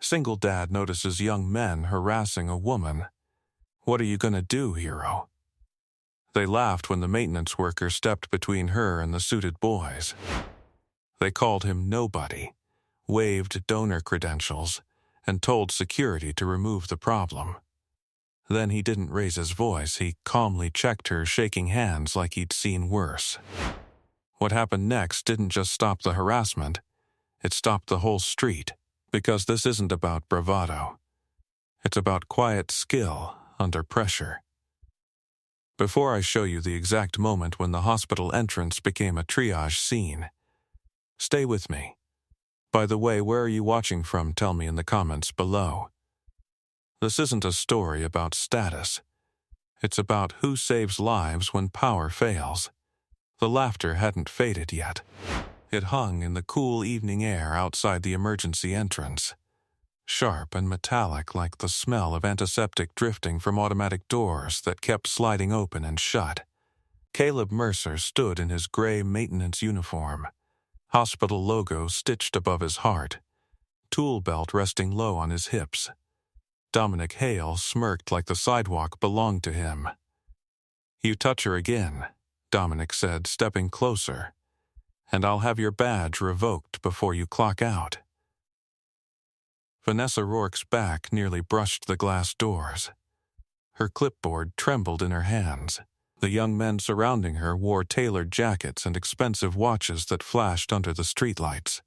Single dad notices young men harassing a woman. What are you gonna do, hero? They laughed when the maintenance worker stepped between her and the suited boys. They called him nobody, waived donor credentials, and told security to remove the problem. Then he didn't raise his voice. He calmly checked her, shaking hands like he'd seen worse. What happened next didn't just stop the harassment, it stopped the whole street, because this isn't about bravado. It's about quiet skill under pressure. Before I show you the exact moment when the hospital entrance became a triage scene, stay with me. By the way, where are you watching from? Tell me in the comments below. This isn't a story about status. It's about who saves lives when power fails. The laughter hadn't faded yet. It hung in the cool evening air outside the emergency entrance, sharp and metallic like the smell of antiseptic drifting from automatic doors that kept sliding open and shut. Caleb Mercer stood in his gray maintenance uniform, hospital logo stitched above his heart, tool belt resting low on his hips. Dominic Hale smirked like the sidewalk belonged to him. "You touch her again," Dominic said, stepping closer, "and I'll have your badge revoked before you clock out." Vanessa Rourke's back nearly brushed the glass doors. Her clipboard trembled in her hands. The young men surrounding her wore tailored jackets and expensive watches that flashed under the streetlights.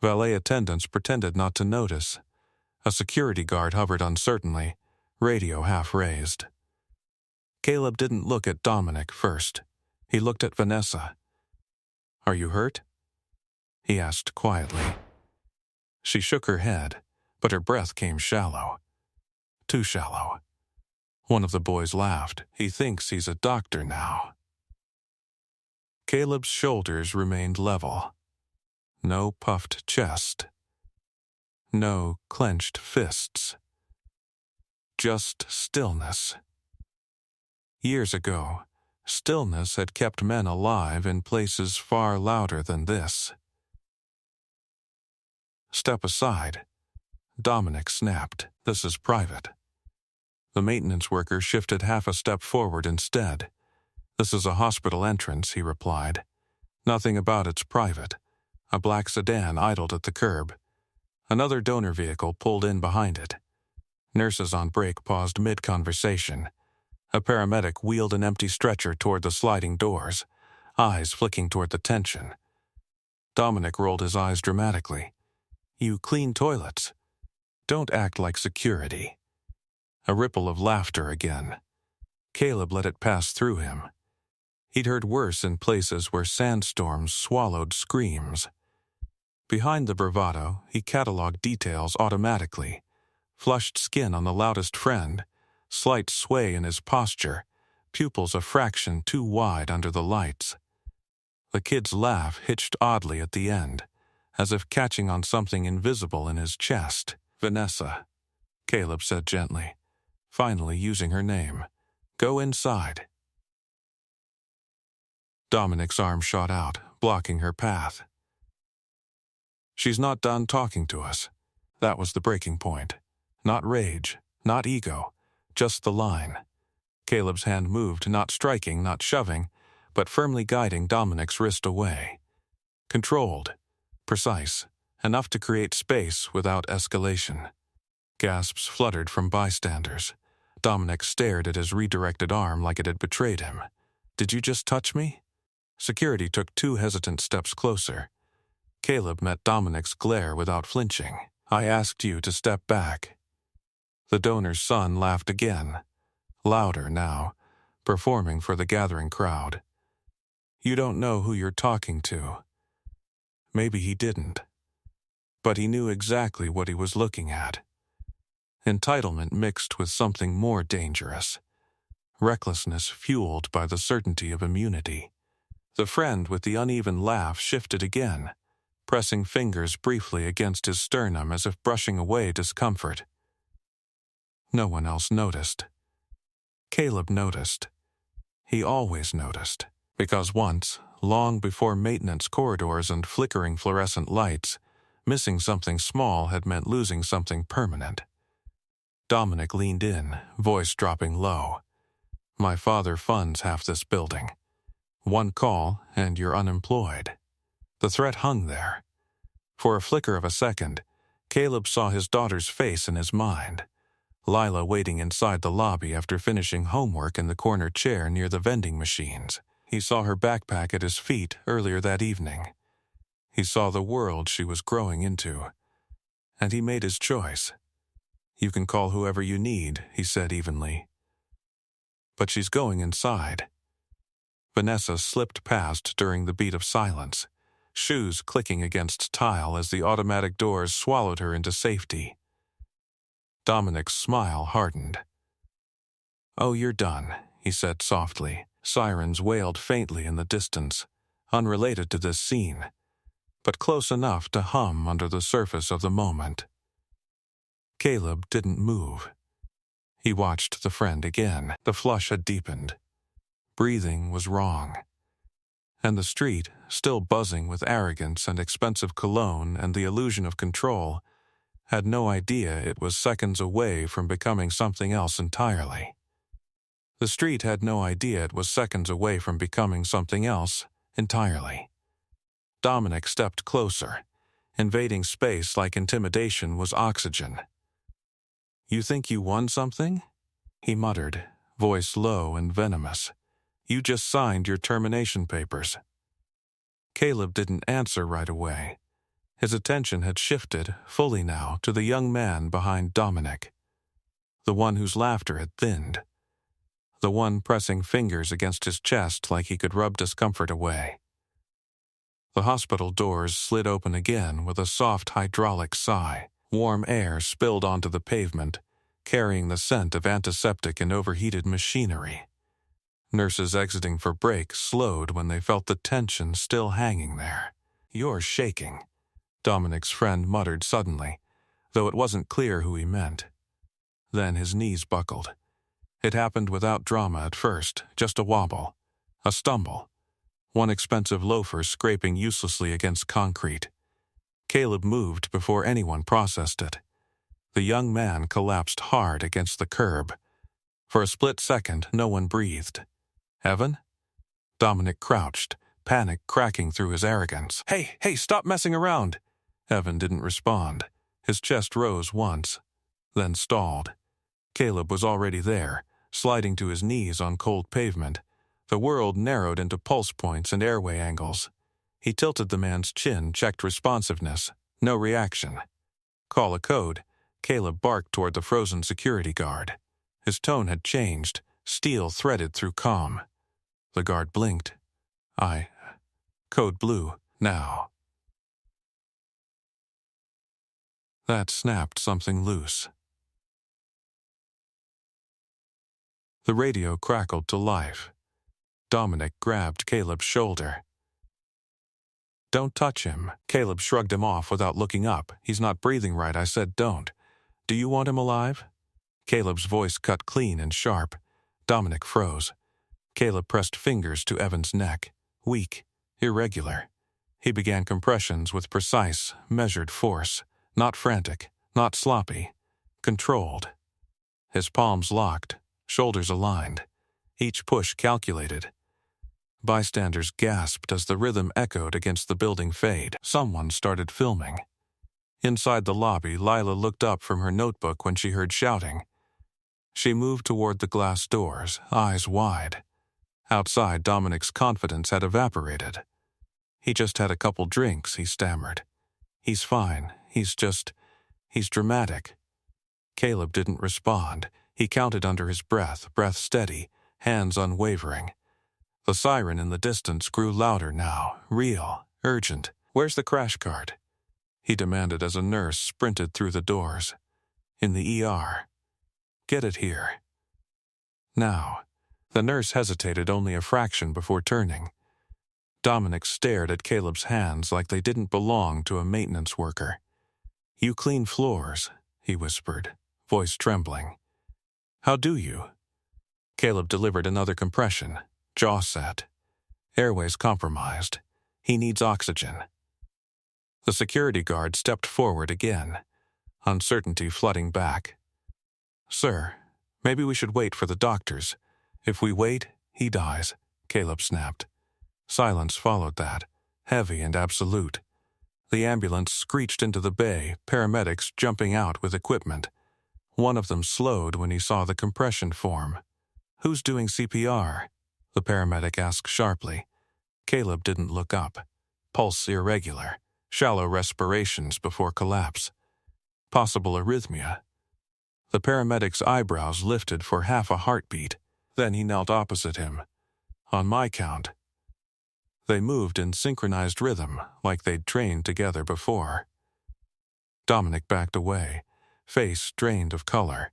Valet attendants pretended not to notice. A security guard hovered uncertainly, radio half raised. Caleb didn't look at Dominic first. He looked at Vanessa. "Are you hurt?" he asked quietly. She shook her head, but her breath came shallow. Too shallow. One of the boys laughed. "He thinks he's a doctor now." Caleb's shoulders remained level. No puffed chest. No clenched fists. Just stillness. Years ago, stillness had kept men alive in places far louder than this. "Step aside," Dominic snapped. "This is private." The maintenance worker shifted half a step forward instead. "This is a hospital entrance," he replied. "Nothing about it's private." A black sedan idled at the curb. Another donor vehicle pulled in behind it. Nurses on break paused mid-conversation. A paramedic wheeled an empty stretcher toward the sliding doors, eyes flicking toward the tension. Dominic rolled his eyes dramatically. "You clean toilets. Don't act like security." A ripple of laughter again. Caleb let it pass through him. He'd heard worse in places where sandstorms swallowed screams. Behind the bravado, he cataloged details automatically. Flushed skin on the loudest friend, slight sway in his posture, pupils a fraction too wide under the lights. The kid's laugh hitched oddly at the end, as if catching on something invisible in his chest. "Vanessa," Caleb said gently, finally using her name. "Go inside." Dominic's arm shot out, blocking her path. "She's not done talking to us." That was the breaking point. Not rage, not ego, just the line. Caleb's hand moved, not striking, not shoving, but firmly guiding Dominic's wrist away. Controlled, precise, enough to create space without escalation. Gasps fluttered from bystanders. Dominic stared at his redirected arm like it had betrayed him. "Did you just touch me?" Security took 2 hesitant steps closer. Caleb met Dominic's glare without flinching. "I asked you to step back." The donor's son laughed again, louder now, performing for the gathering crowd. "You don't know who you're talking to." Maybe he didn't. But he knew exactly what he was looking at. Entitlement mixed with something more dangerous. Recklessness fueled by the certainty of immunity. The friend with the uneven laugh shifted again, pressing fingers briefly against his sternum as if brushing away discomfort. No one else noticed. Caleb noticed. He always noticed, because once, long before maintenance corridors and flickering fluorescent lights, Missing something small had meant losing something permanent. Dominic leaned in, voice dropping low. My father funds half this building. One call, and you're unemployed. The threat hung there. For a flicker of a second, Caleb saw his daughter's face in his mind. Lila waiting inside the lobby after finishing homework in the corner chair near the vending machines. He saw her backpack at his feet earlier that evening. He saw the world she was growing into. And he made his choice. You can call whoever you need, he said evenly. But she's going inside. Vanessa slipped past during the beat of silence, shoes clicking against tile as the automatic doors swallowed her into safety. Dominic's smile hardened. Oh, you're done, he said softly. Sirens wailed faintly in the distance, unrelated to this scene, but close enough to hum under the surface of the moment. Caleb didn't move. He watched the friend again. The flush had deepened. Breathing was wrong. And the street, still buzzing with arrogance and expensive cologne and the illusion of control, had no idea it was seconds away from becoming something else entirely. The street had no idea it was seconds away from becoming something else entirely. Dominic stepped closer. Invading space like intimidation was oxygen. You think you won something? He muttered, voice low and venomous. You just signed your termination papers. Caleb didn't answer right away. His attention had shifted, fully now, to the young man behind Dominic. The one whose laughter had thinned. The one pressing fingers against his chest like he could rub discomfort away. The hospital doors slid open again with a soft hydraulic sigh. Warm air spilled onto the pavement, carrying the scent of antiseptic and overheated machinery. Nurses exiting for break slowed when they felt the tension still hanging there. You're shaking, Dominic's friend muttered suddenly, though it wasn't clear who he meant. Then his knees buckled. It happened without drama at first, just a wobble, a stumble, one expensive loafer scraping uselessly against concrete. Caleb moved before anyone processed it. The young man collapsed hard against the curb. For a split second, no one breathed. Evan? Dominic crouched, panic cracking through his arrogance. Hey, stop messing around! Evan didn't respond. His chest rose once, then stalled. Caleb was already there, sliding to his knees on cold pavement. The world narrowed into pulse points and airway angles. He tilted the man's chin, checked responsiveness. No reaction. Call a code. Caleb barked toward the frozen security guard. His tone had changed, steel threaded through calm. The guard blinked. Code blue, now. That snapped something loose. The radio crackled to life. Dominic grabbed Caleb's shoulder. Don't touch him. Caleb shrugged him off without looking up. He's not breathing right, I said don't. Do you want him alive? Caleb's voice cut clean and sharp. Dominic froze. Caleb pressed fingers to Evan's neck. Weak, irregular. He began compressions with precise, measured force. Not frantic, not sloppy. Controlled. His palms locked, shoulders aligned. Each push calculated. Bystanders gasped as the rhythm echoed against the building fade. Someone started filming. Inside the lobby, Lila looked up from her notebook when she heard shouting. She moved toward the glass doors, eyes wide. Outside, Dominic's confidence had evaporated. He just had a couple drinks, he stammered. He's fine. He's dramatic. Caleb didn't respond. He counted under his breath steady, hands unwavering. The siren in the distance grew louder now, real, urgent. Where's the crash cart? He demanded as a nurse sprinted through the doors. In the ER. Get it here. Now. The nurse hesitated only a fraction before turning. Dominic stared at Caleb's hands like they didn't belong to a maintenance worker. You clean floors, he whispered, voice trembling. How do you? Caleb delivered another compression, jaw set. Airways compromised. He needs oxygen. The security guard stepped forward again, uncertainty flooding back. "Sir, maybe we should wait for the doctors. If we wait, he dies," Caleb snapped. Silence followed that, heavy and absolute. The ambulance screeched into the bay, paramedics jumping out with equipment. One of them slowed when he saw the compression form. "Who's doing CPR?" the paramedic asked sharply. Caleb didn't look up. Pulse irregular, shallow respirations before collapse. Possible arrhythmia. The paramedic's eyebrows lifted for half a heartbeat. Then he knelt opposite him. "On my count." They moved in synchronized rhythm, like they'd trained together before. Dominic backed away, face drained of color.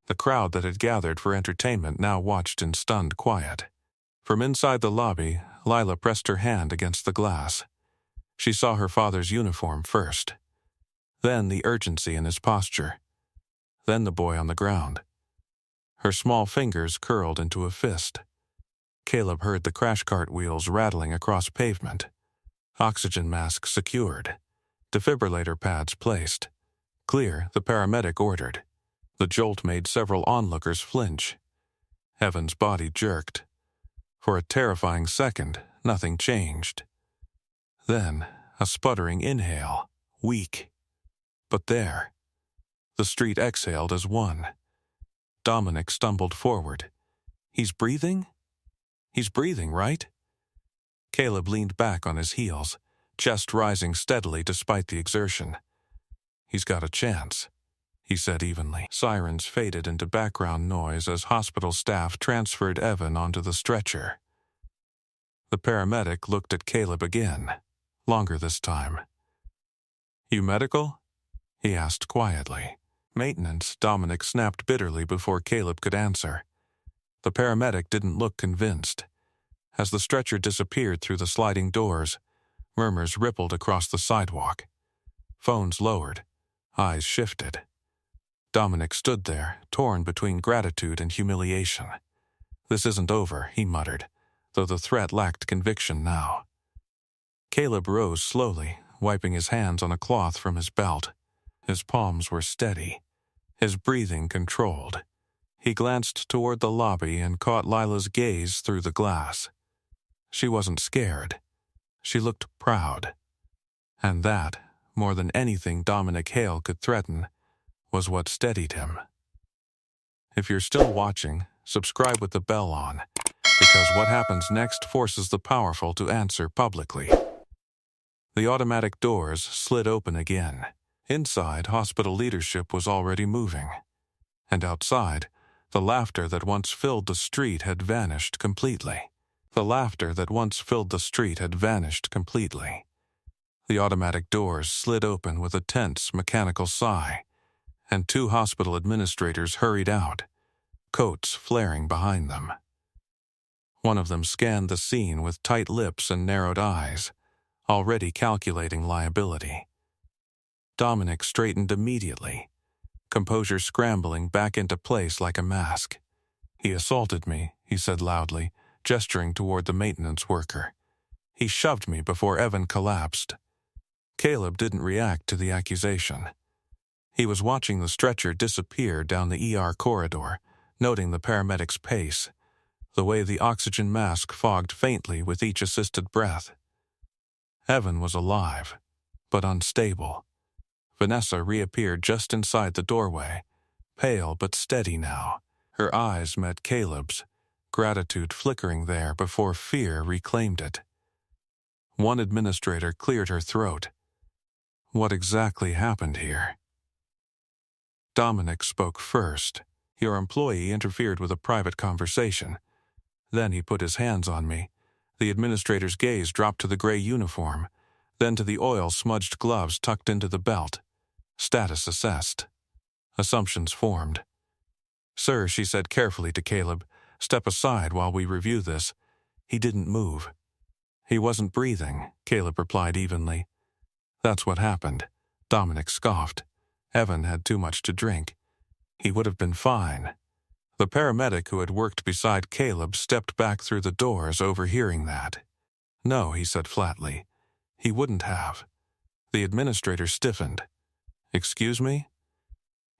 The crowd that had gathered for entertainment now watched in stunned quiet. From inside the lobby, Lila pressed her hand against the glass. She saw her father's uniform first. Then the urgency in his posture. Then the boy on the ground. Her small fingers curled into a fist. Caleb heard the crash cart wheels rattling across pavement. Oxygen mask secured. Defibrillator pads placed. "Clear," the paramedic ordered. The jolt made several onlookers flinch. Evan's body jerked. For a terrifying second, nothing changed. Then, a sputtering inhale, weak. But there. The street exhaled as one. Dominic stumbled forward. "He's breathing? He's breathing, right?" Caleb leaned back on his heels, chest rising steadily despite the exertion. "He's got a chance," he said evenly. Sirens faded into background noise as hospital staff transferred Evan onto the stretcher. The paramedic looked at Caleb again, longer this time. "You medical?" he asked quietly. "Maintenance," Dominic snapped bitterly before Caleb could answer. The paramedic didn't look convinced. As the stretcher disappeared through the sliding doors, murmurs rippled across the sidewalk. Phones lowered, eyes shifted. Dominic stood there, torn between gratitude and humiliation. "This isn't over," he muttered, though the threat lacked conviction now. Caleb rose slowly, wiping his hands on a cloth from his belt. His palms were steady, his breathing controlled. He glanced toward the lobby and caught Lila's gaze through the glass. She wasn't scared. She looked proud. And that, more than anything Dominic Hale could threaten, was what steadied him. If you're still watching, subscribe with the bell on, because what happens next forces the powerful to answer publicly. The automatic doors slid open again. Inside, hospital leadership was already moving. And outside, the laughter that once filled the street had vanished completely. The laughter that once filled the street had vanished completely. The automatic doors slid open with a tense, mechanical sigh, and two hospital administrators hurried out, coats flaring behind them. One of them scanned the scene with tight lips and narrowed eyes, already calculating liability. Dominic straightened immediately, composure scrambling back into place like a mask. "He assaulted me," he said loudly, gesturing toward the maintenance worker. "He shoved me before Evan collapsed." Caleb didn't react to the accusation. He was watching the stretcher disappear down the ER corridor, noting the paramedic's pace, the way the oxygen mask fogged faintly with each assisted breath. Evan was alive, but unstable. Vanessa reappeared just inside the doorway, pale but steady now. Her eyes met Caleb's, gratitude flickering there before fear reclaimed it. One administrator cleared her throat. "What exactly happened here?" Dominic spoke first. "Your employee interfered with a private conversation. Then he put his hands on me." The administrator's gaze dropped to the gray uniform, then to the oil-smudged gloves tucked into the belt. Status assessed. Assumptions formed. "Sir," she said carefully to Caleb, "step aside while we review this." He didn't move. "He wasn't breathing," Caleb replied evenly. "That's what happened," Dominic scoffed. "Evan had too much to drink. He would have been fine." The paramedic who had worked beside Caleb stepped back through the doors, overhearing that. "No," he said flatly. "He wouldn't have." The administrator stiffened. Excuse me?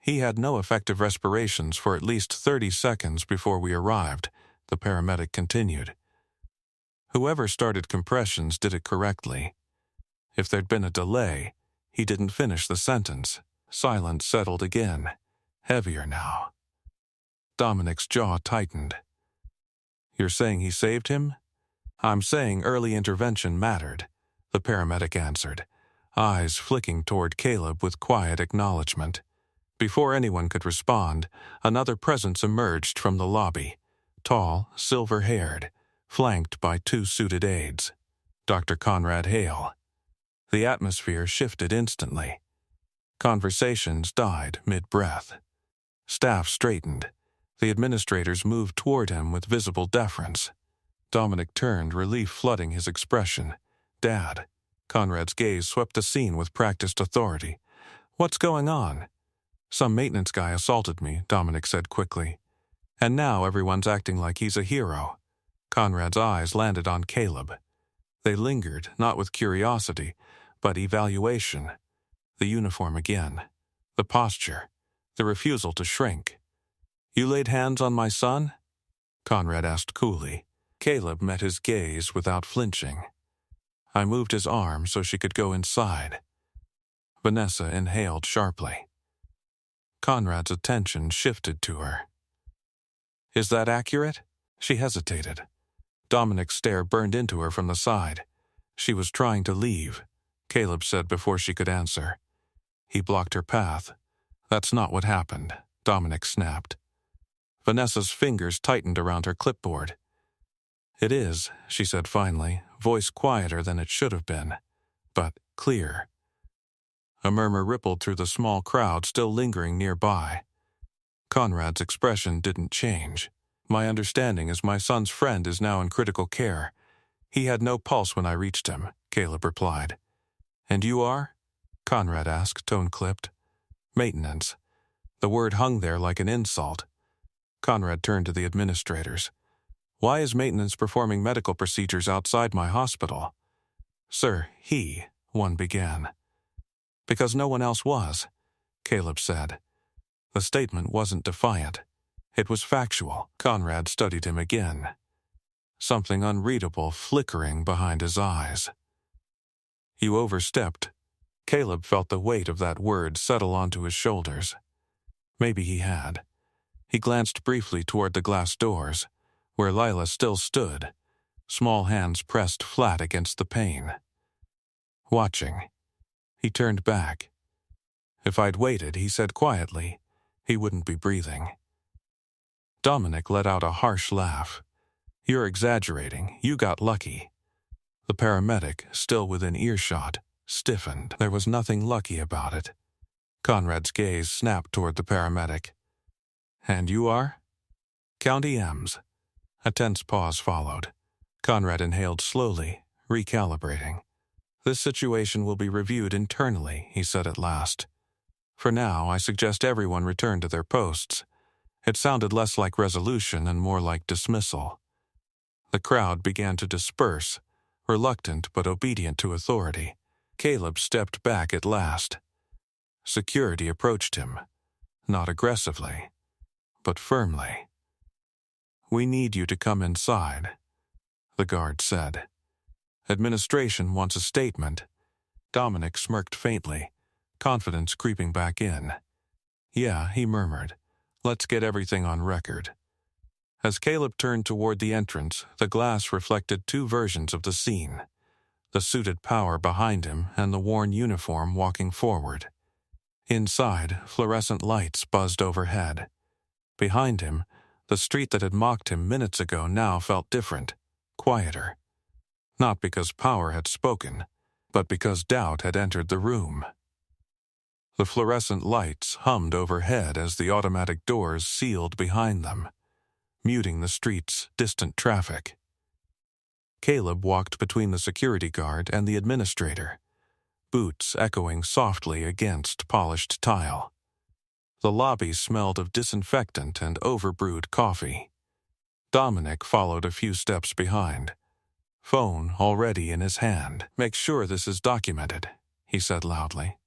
He had no effective respirations for at least 30 seconds before we arrived, the paramedic continued. Whoever started compressions did it correctly. If there'd been a delay, he didn't finish the sentence. Silence settled again, heavier now. Dominic's jaw tightened. You're saying he saved him? I'm saying early intervention mattered, the paramedic answered, eyes flicking toward Caleb with quiet acknowledgement. Before anyone could respond, another presence emerged from the lobby, tall, silver-haired, flanked by 2 suited aides. Dr. Conrad Hale. The atmosphere shifted instantly. Conversations died mid-breath. Staff straightened. The administrators moved toward him with visible deference. Dominic turned, relief flooding his expression. Dad. Conrad's gaze swept the scene with practiced authority. What's going on? Some maintenance guy assaulted me, Dominic said quickly. And now everyone's acting like he's a hero. Conrad's eyes landed on Caleb. They lingered, not with curiosity, but evaluation. The uniform again. The posture. The refusal to shrink. You laid hands on my son? Conrad asked coolly. Caleb met his gaze without flinching. I moved his arm so she could go inside. Vanessa inhaled sharply. Conrad's attention shifted to her. Is that accurate? She hesitated. Dominic's stare burned into her from the side. She was trying to leave, Caleb said before she could answer. He blocked her path. That's not what happened, Dominic snapped. Vanessa's fingers tightened around her clipboard. It is, she said finally, voice quieter than it should have been, but clear. A murmur rippled through the small crowd still lingering nearby. Conrad's expression didn't change. My understanding is my son's friend is now in critical care. He had no pulse when I reached him, Caleb replied. And you are? Conrad asked, tone clipped. Maintenance. The word hung there like an insult. Conrad turned to the administrators. Why is maintenance performing medical procedures outside my hospital? Sir, one began. Because no one else was, Caleb said. The statement wasn't defiant. It was factual. Conrad studied him again. Something unreadable flickering behind his eyes. You overstepped. Caleb felt the weight of that word settle onto his shoulders. Maybe he had. He glanced briefly toward the glass doors, where Lila still stood, small hands pressed flat against the pane. Watching. He turned back. If I'd waited, he said quietly, he wouldn't be breathing. Dominic let out a harsh laugh. You're exaggerating. You got lucky. The paramedic, still within earshot, stiffened. There was nothing lucky about it. Conrad's gaze snapped toward the paramedic. And you are? County M's. A tense pause followed. Conrad inhaled slowly, recalibrating. This situation will be reviewed internally, he said at last. For now, I suggest everyone return to their posts. It sounded less like resolution and more like dismissal. The crowd began to disperse, reluctant but obedient to authority. Caleb stepped back at last. Security approached him, not aggressively, but firmly. We need you to come inside, the guard said. Administration wants a statement. Dominic smirked faintly, confidence creeping back in. Yeah, he murmured. Let's get everything on record. As Caleb turned toward the entrance, the glass reflected 2 versions of the scene. The suited power behind him and the worn uniform walking forward. Inside, fluorescent lights buzzed overhead. Behind him, the street that had mocked him minutes ago now felt different, quieter. Not because power had spoken, but because doubt had entered the room. The fluorescent lights hummed overhead as the automatic doors sealed behind them, muting the street's distant traffic. Caleb walked between the security guard and the administrator, boots echoing softly against polished tile. The lobby smelled of disinfectant and overbrewed coffee. Dominic followed a few steps behind, phone already in his hand. Make sure this is documented, he said loudly.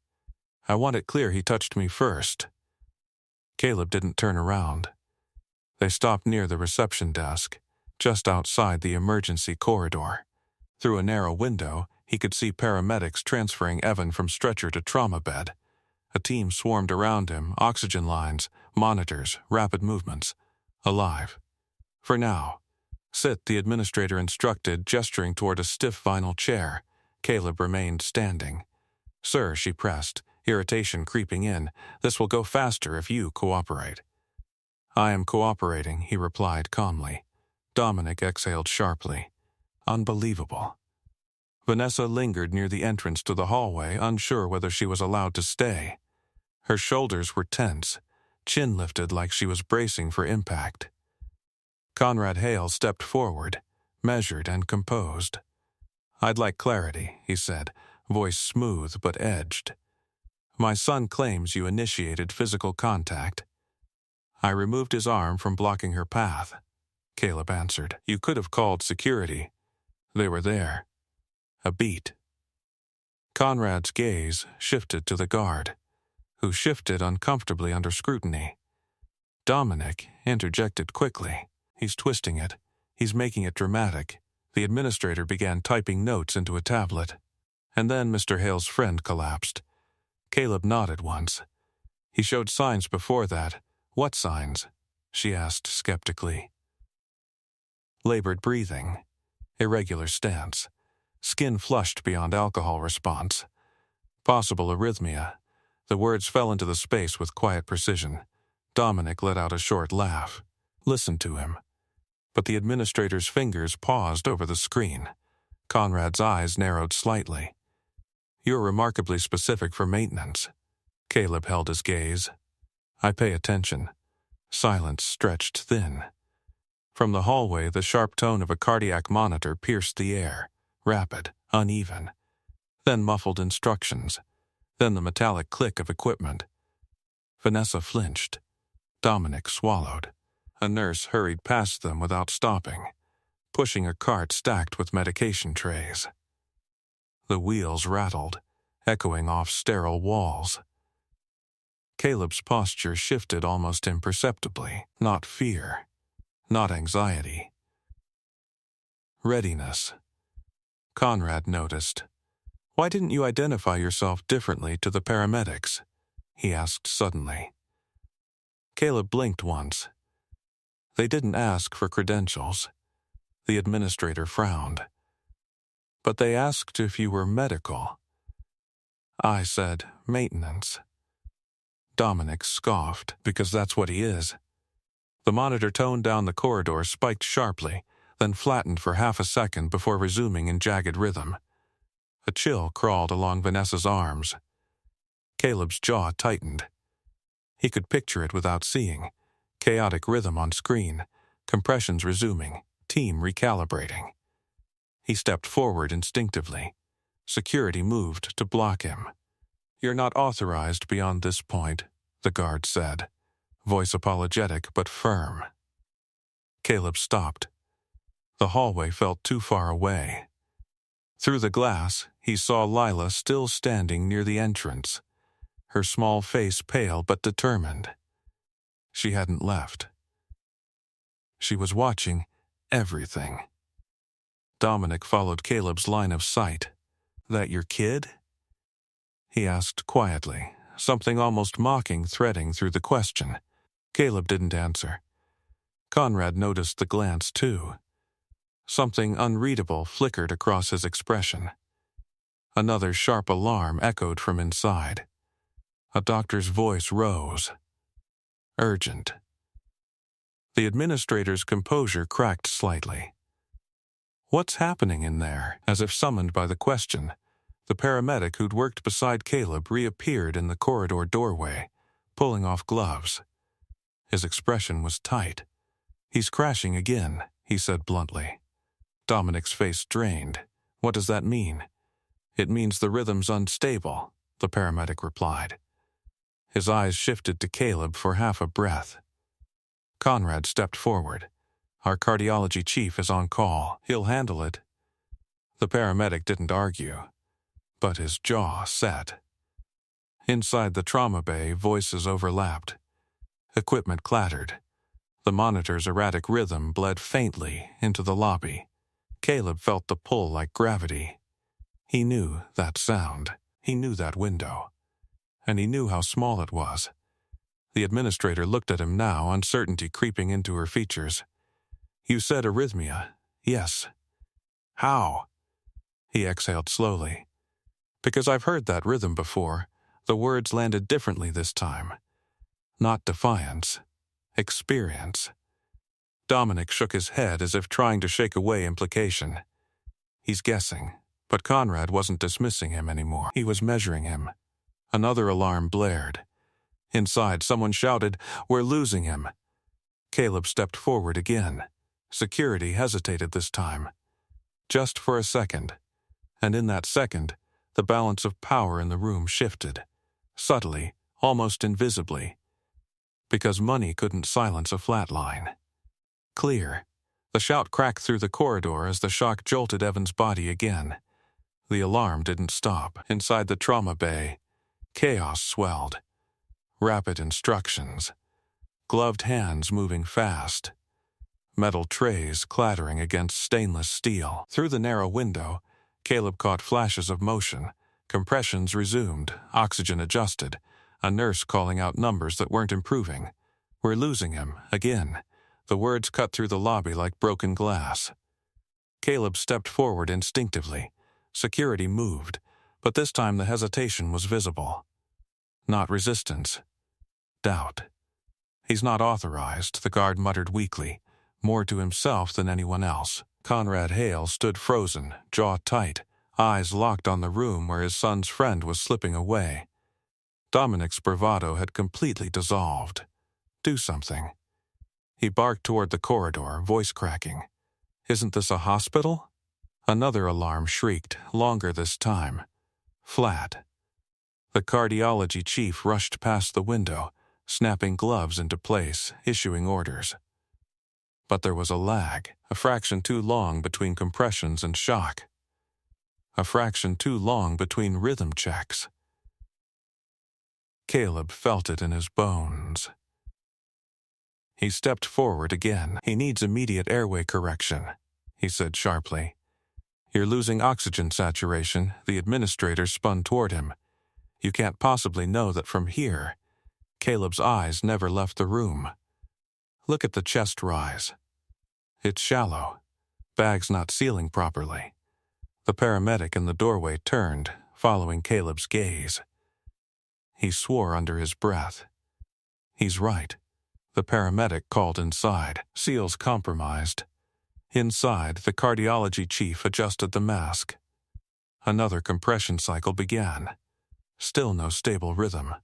I want it clear he touched me first. Caleb didn't turn around. They stopped near the reception desk, just outside the emergency corridor. Through a narrow window, he could see paramedics transferring Evan from stretcher to trauma bed. A team swarmed around him, oxygen lines, monitors, rapid movements. Alive. For now. Sit, the administrator instructed, gesturing toward a stiff vinyl chair. Caleb remained standing. Sir, she pressed, irritation creeping in. This will go faster if you cooperate. I am cooperating, he replied calmly. Dominic exhaled sharply. Unbelievable. Vanessa lingered near the entrance to the hallway, unsure whether she was allowed to stay. Her shoulders were tense, chin lifted like she was bracing for impact. Conrad Hale stepped forward, measured and composed. I'd like clarity, he said, voice smooth but edged. My son claims you initiated physical contact. I removed his arm from blocking her path, Caleb answered. You could have called security. They were there. A beat. Conrad's gaze shifted to the guard, who shifted uncomfortably under scrutiny. Dominic interjected quickly. He's twisting it. He's making it dramatic. The administrator began typing notes into a tablet. And then Mr. Hale's friend collapsed. Caleb nodded once. He showed signs before that. What signs? She asked skeptically. Labored breathing. Irregular stance. Skin flushed beyond alcohol response. Possible arrhythmia. The words fell into the space with quiet precision. Dominic let out a short laugh. Listen to him. But the administrator's fingers paused over the screen. Conrad's eyes narrowed slightly. You're remarkably specific for maintenance. Caleb held his gaze. I pay attention. Silence stretched thin. From the hallway, the sharp tone of a cardiac monitor pierced the air, rapid, uneven. Then muffled instructions. Then the metallic click of equipment. Vanessa flinched. Dominic swallowed. A nurse hurried past them without stopping, pushing a cart stacked with medication trays. The wheels rattled, echoing off sterile walls. Caleb's posture shifted almost imperceptibly. Not fear, not anxiety. Readiness. Conrad noticed. Why didn't you identify yourself differently to the paramedics? He asked suddenly. Caleb blinked once. They didn't ask for credentials. The administrator frowned. But they asked if you were medical. I said maintenance. Dominic scoffed, because that's what he is. The monitor toned down the corridor, spiked sharply, then flattened for half a second before resuming in jagged rhythm. A chill crawled along Vanessa's arms. Caleb's jaw tightened. He could picture it without seeing. Chaotic rhythm on screen, compressions resuming, team recalibrating. He stepped forward instinctively. Security moved to block him. You're not authorized beyond this point, the guard said, voice apologetic but firm. Caleb stopped. The hallway felt too far away. Through the glass, he saw Lila still standing near the entrance, her small face pale but determined. She hadn't left. She was watching everything. Dominic followed Caleb's line of sight. That your kid? He asked quietly, something almost mocking threading through the question. Caleb didn't answer. Conrad noticed the glance too. Something unreadable flickered across his expression. Another sharp alarm echoed from inside. A doctor's voice rose. Urgent. The administrator's composure cracked slightly. What's happening in there? As if summoned by the question, the paramedic who'd worked beside Caleb reappeared in the corridor doorway, pulling off gloves. His expression was tight. He's crashing again, he said bluntly. Dominic's face drained. What does that mean? It means the rhythm's unstable, the paramedic replied. His eyes shifted to Caleb for half a breath. Conrad stepped forward. Our cardiology chief is on call. He'll handle it. The paramedic didn't argue. but his jaw set. Inside the trauma bay, voices overlapped. Equipment clattered. The monitor's erratic rhythm bled faintly into the lobby. Caleb felt the pull like gravity. He knew that sound. He knew that window. And he knew how small it was. The administrator looked at him now, uncertainty creeping into her features. "You said arrhythmia." "Yes." "How?" He exhaled slowly. "Because I've heard that rhythm before." The words landed differently this time. Not defiance. Experience. Dominic shook his head as if trying to shake away implication. He's guessing, but Conrad wasn't dismissing him anymore. He was measuring him. Another alarm blared. Inside, someone shouted, "We're losing him." Caleb stepped forward again. Security hesitated this time. Just for a second. And in that second, the balance of power in the room shifted. Subtly, almost invisibly. Because money couldn't silence a flatline. Clear. The shout cracked through the corridor as the shock jolted Evan's body again. The alarm didn't stop. Inside the trauma bay, chaos swelled. Rapid instructions. Gloved hands moving fast. Metal trays clattering against stainless steel. Through the narrow window, Caleb caught flashes of motion. Compressions resumed, oxygen adjusted, a nurse calling out numbers that weren't improving. "We're losing him, again." The words cut through the lobby like broken glass. Caleb stepped forward instinctively. Security moved, but this time the hesitation was visible. Not resistance. Doubt. "He's not authorized," the guard muttered weakly, more to himself than anyone else. Conrad Hale stood frozen, jaw tight, eyes locked on the room where his son's friend was slipping away. Dominic's bravado had completely dissolved. Do something. He barked toward the corridor, voice cracking. "Isn't this a hospital?" Another alarm shrieked, longer this time. Flat. The cardiology chief rushed past the window, snapping gloves into place, issuing orders. But there was a lag, a fraction too long between compressions and shock. A fraction too long between rhythm checks. Caleb felt it in his bones. He stepped forward again. "He needs immediate airway correction," he said sharply. "You're losing oxygen saturation." The administrator spun toward him. "You can't possibly know that from here." Caleb's eyes never left the room. "Look at the chest rise. It's shallow. Bag's not sealing properly." The paramedic in the doorway turned, following Caleb's gaze. He swore under his breath. "He's right." The paramedic called inside. "Seals compromised." Inside, the cardiology chief adjusted the mask. Another compression cycle began. Still no stable rhythm.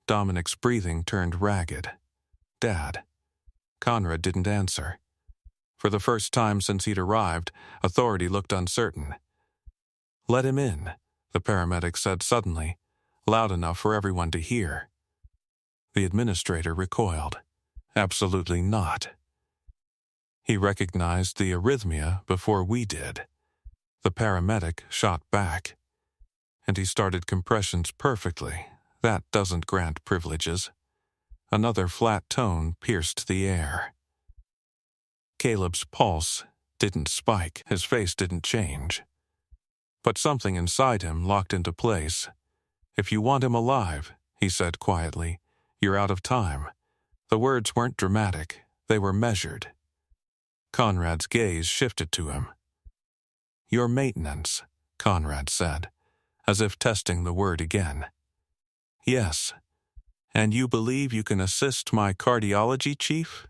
Dominic's breathing turned ragged. "Dad." Conrad didn't answer. For the first time since he'd arrived, authority looked uncertain. "Let him in," the paramedic said suddenly, loud enough for everyone to hear. The administrator recoiled. "Absolutely not." He recognized the arrhythmia before we did. The paramedic shot back. "And he started compressions perfectly. That doesn't grant privileges." Another flat tone pierced the air. Caleb's pulse didn't spike. His face didn't change. But something inside him locked into place. "If you want him alive," he said quietly, "you're out of time." The words weren't dramatic. They were measured. Conrad's gaze shifted to him. "Your maintenance," Conrad said, as if testing the word again. "Yes. And you believe you can assist my cardiology chief?"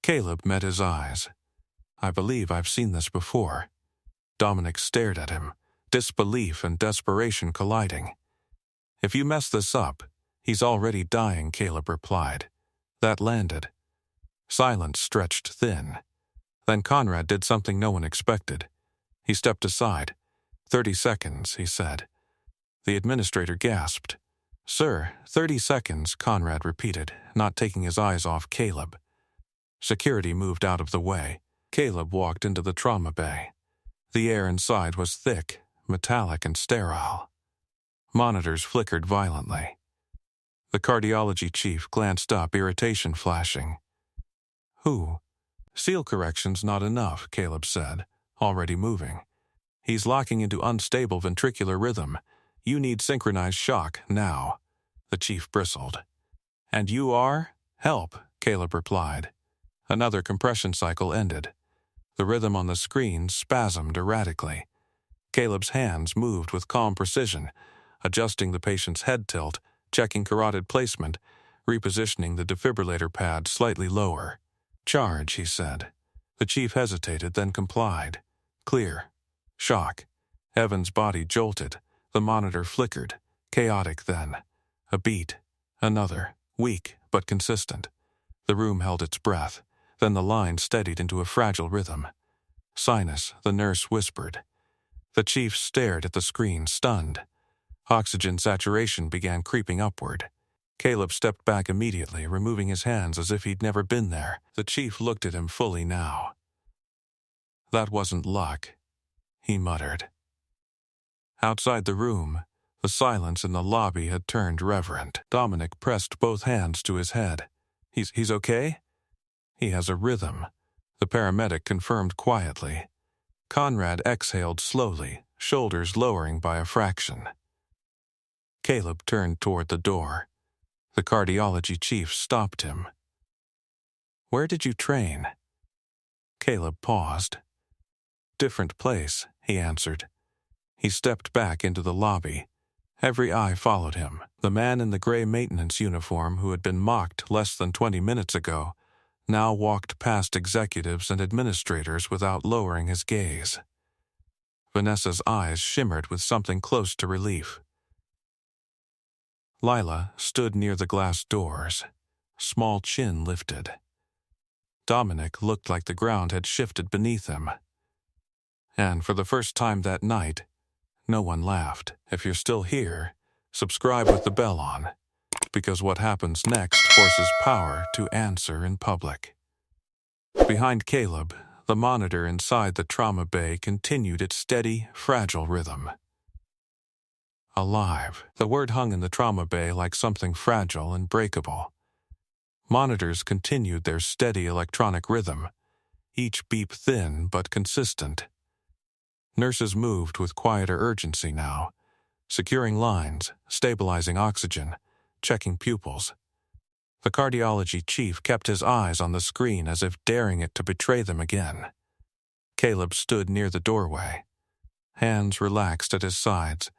Caleb met his eyes. "I believe I've seen this before." Dominic stared at him, disbelief and desperation colliding. "If you mess this up, he's already dying," Caleb replied. That landed. Silence stretched thin. Then Conrad did something no one expected. He stepped aside. 30 seconds, he said. The administrator gasped. "Sir, 30 seconds, Conrad repeated, not taking his eyes off Caleb. Security moved out of the way. Caleb walked into the trauma bay. The air inside was thick, metallic and sterile. Monitors flickered violently. The cardiology chief glanced up, irritation flashing. Who? Seal correction's not enough, Caleb said, already moving. He's locking into unstable ventricular rhythm. You need synchronized shock, now. The chief bristled. And you are? Help, Caleb replied. Another compression cycle ended. The rhythm on the screen spasmed erratically. Caleb's hands moved with calm precision, adjusting the patient's head tilt, checking carotid placement, repositioning the defibrillator pad slightly lower. Charge, he said. The chief hesitated, then complied. Clear. Shock. Evan's body jolted. The monitor flickered. Chaotic then. A beat. Another. Weak, but consistent. The room held its breath. Then the line steadied into a fragile rhythm. Sinus, the nurse whispered. The chief stared at the screen, stunned. Oxygen saturation began creeping upward. Caleb stepped back immediately, removing his hands as if he'd never been there. The chief looked at him fully now. That wasn't luck, he muttered. Outside the room, the silence in the lobby had turned reverent. Dominic pressed both hands to his head. He's okay? He has a rhythm, the paramedic confirmed quietly. Conrad exhaled slowly, shoulders lowering by a fraction. Caleb turned toward the door. The cardiology chief stopped him. Where did you train? Caleb paused. Different place, he answered. He stepped back into the lobby. Every eye followed him. The man in the gray maintenance uniform who had been mocked less than 20 minutes ago now walked past executives and administrators without lowering his gaze. Vanessa's eyes shimmered with something close to relief. Lila stood near the glass doors, small chin lifted. Dominic looked like the ground had shifted beneath him. And for the first time that night, no one laughed. If you're still here, subscribe with the bell on, because what happens next forces power to answer in public. Behind Caleb, the monitor inside the trauma bay continued its steady, fragile rhythm. Alive. The word hung in the trauma bay like something fragile and breakable. Monitors continued their steady electronic rhythm, each beep thin but consistent. Nurses moved with quieter urgency now, securing lines, stabilizing oxygen, checking pupils. The cardiology chief kept his eyes on the screen as if daring it to betray them again. Caleb stood near the doorway, hands relaxed at his sides,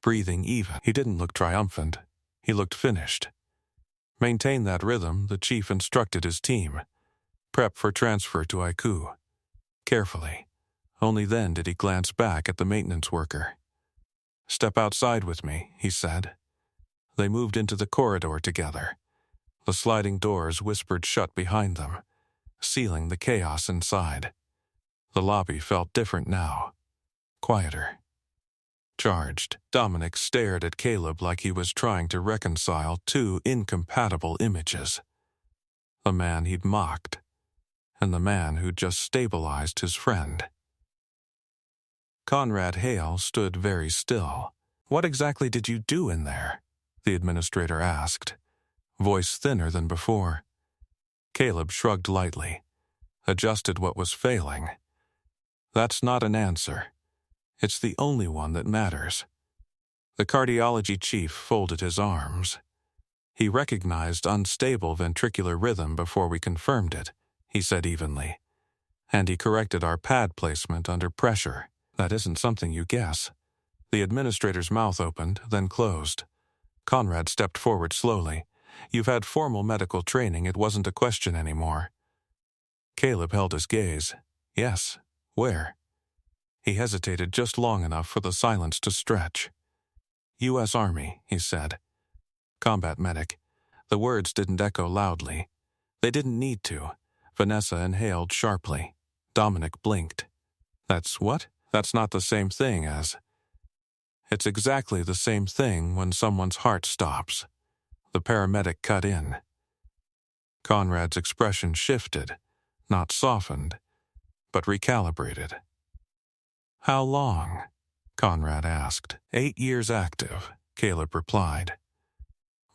breathing even. He didn't look triumphant. He looked finished. Maintain that rhythm, the chief instructed his team. Prep for transfer to ICU. Carefully. Only then did he glance back at the maintenance worker. Step outside with me, he said. They moved into the corridor together. The sliding doors whispered shut behind them, sealing the chaos inside. The lobby felt different now. Quieter. Charged, Dominic stared at Caleb like he was trying to reconcile two incompatible images. The man he'd mocked, and the man who'd just stabilized his friend. Conrad Hale stood very still. What exactly did you do in there? The administrator asked, voice thinner than before. Caleb shrugged lightly, adjusted what was failing. That's not an answer. It's the only one that matters. The cardiology chief folded his arms. He recognized unstable ventricular rhythm before we confirmed it, he said evenly. And he corrected our pad placement under pressure. That isn't something you guess. The administrator's mouth opened, then closed. Conrad stepped forward slowly. You've had formal medical training. It wasn't a question anymore. Caleb held his gaze. Yes. Where? He hesitated just long enough for the silence to stretch. U.S. Army, he said. Combat medic. The words didn't echo loudly. They didn't need to. Vanessa inhaled sharply. Dominic blinked. That's what? That's not the same thing as... It's exactly the same thing when someone's heart stops. The paramedic cut in. Conrad's expression shifted, not softened, but recalibrated. How long? Conrad asked. 8 years active, Caleb replied.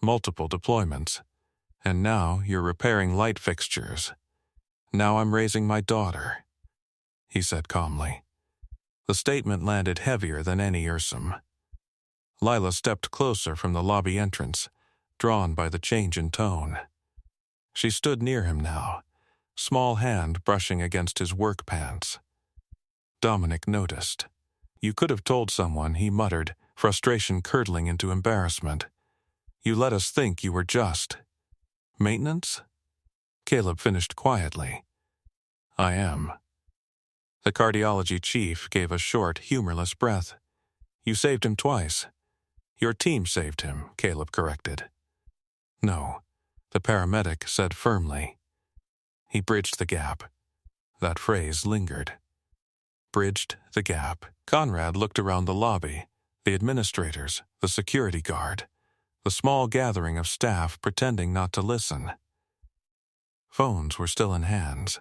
Multiple deployments. And now you're repairing light fixtures. Now I'm raising my daughter, he said calmly. The statement landed heavier than any Ursum. Lila stepped closer from the lobby entrance, drawn by the change in tone. She stood near him now, small hand brushing against his work pants. Dominic noticed. You could have told someone, he muttered, frustration curdling into embarrassment. You let us think you were just. Maintenance? Caleb finished quietly. I am. The cardiology chief gave a short, humorless breath. You saved him twice. Your team saved him, Caleb corrected. No, the paramedic said firmly. He bridged the gap. That phrase lingered. Bridged the gap. Conrad looked around the lobby, the administrators, the security guard, the small gathering of staff pretending not to listen. Phones were still in hands.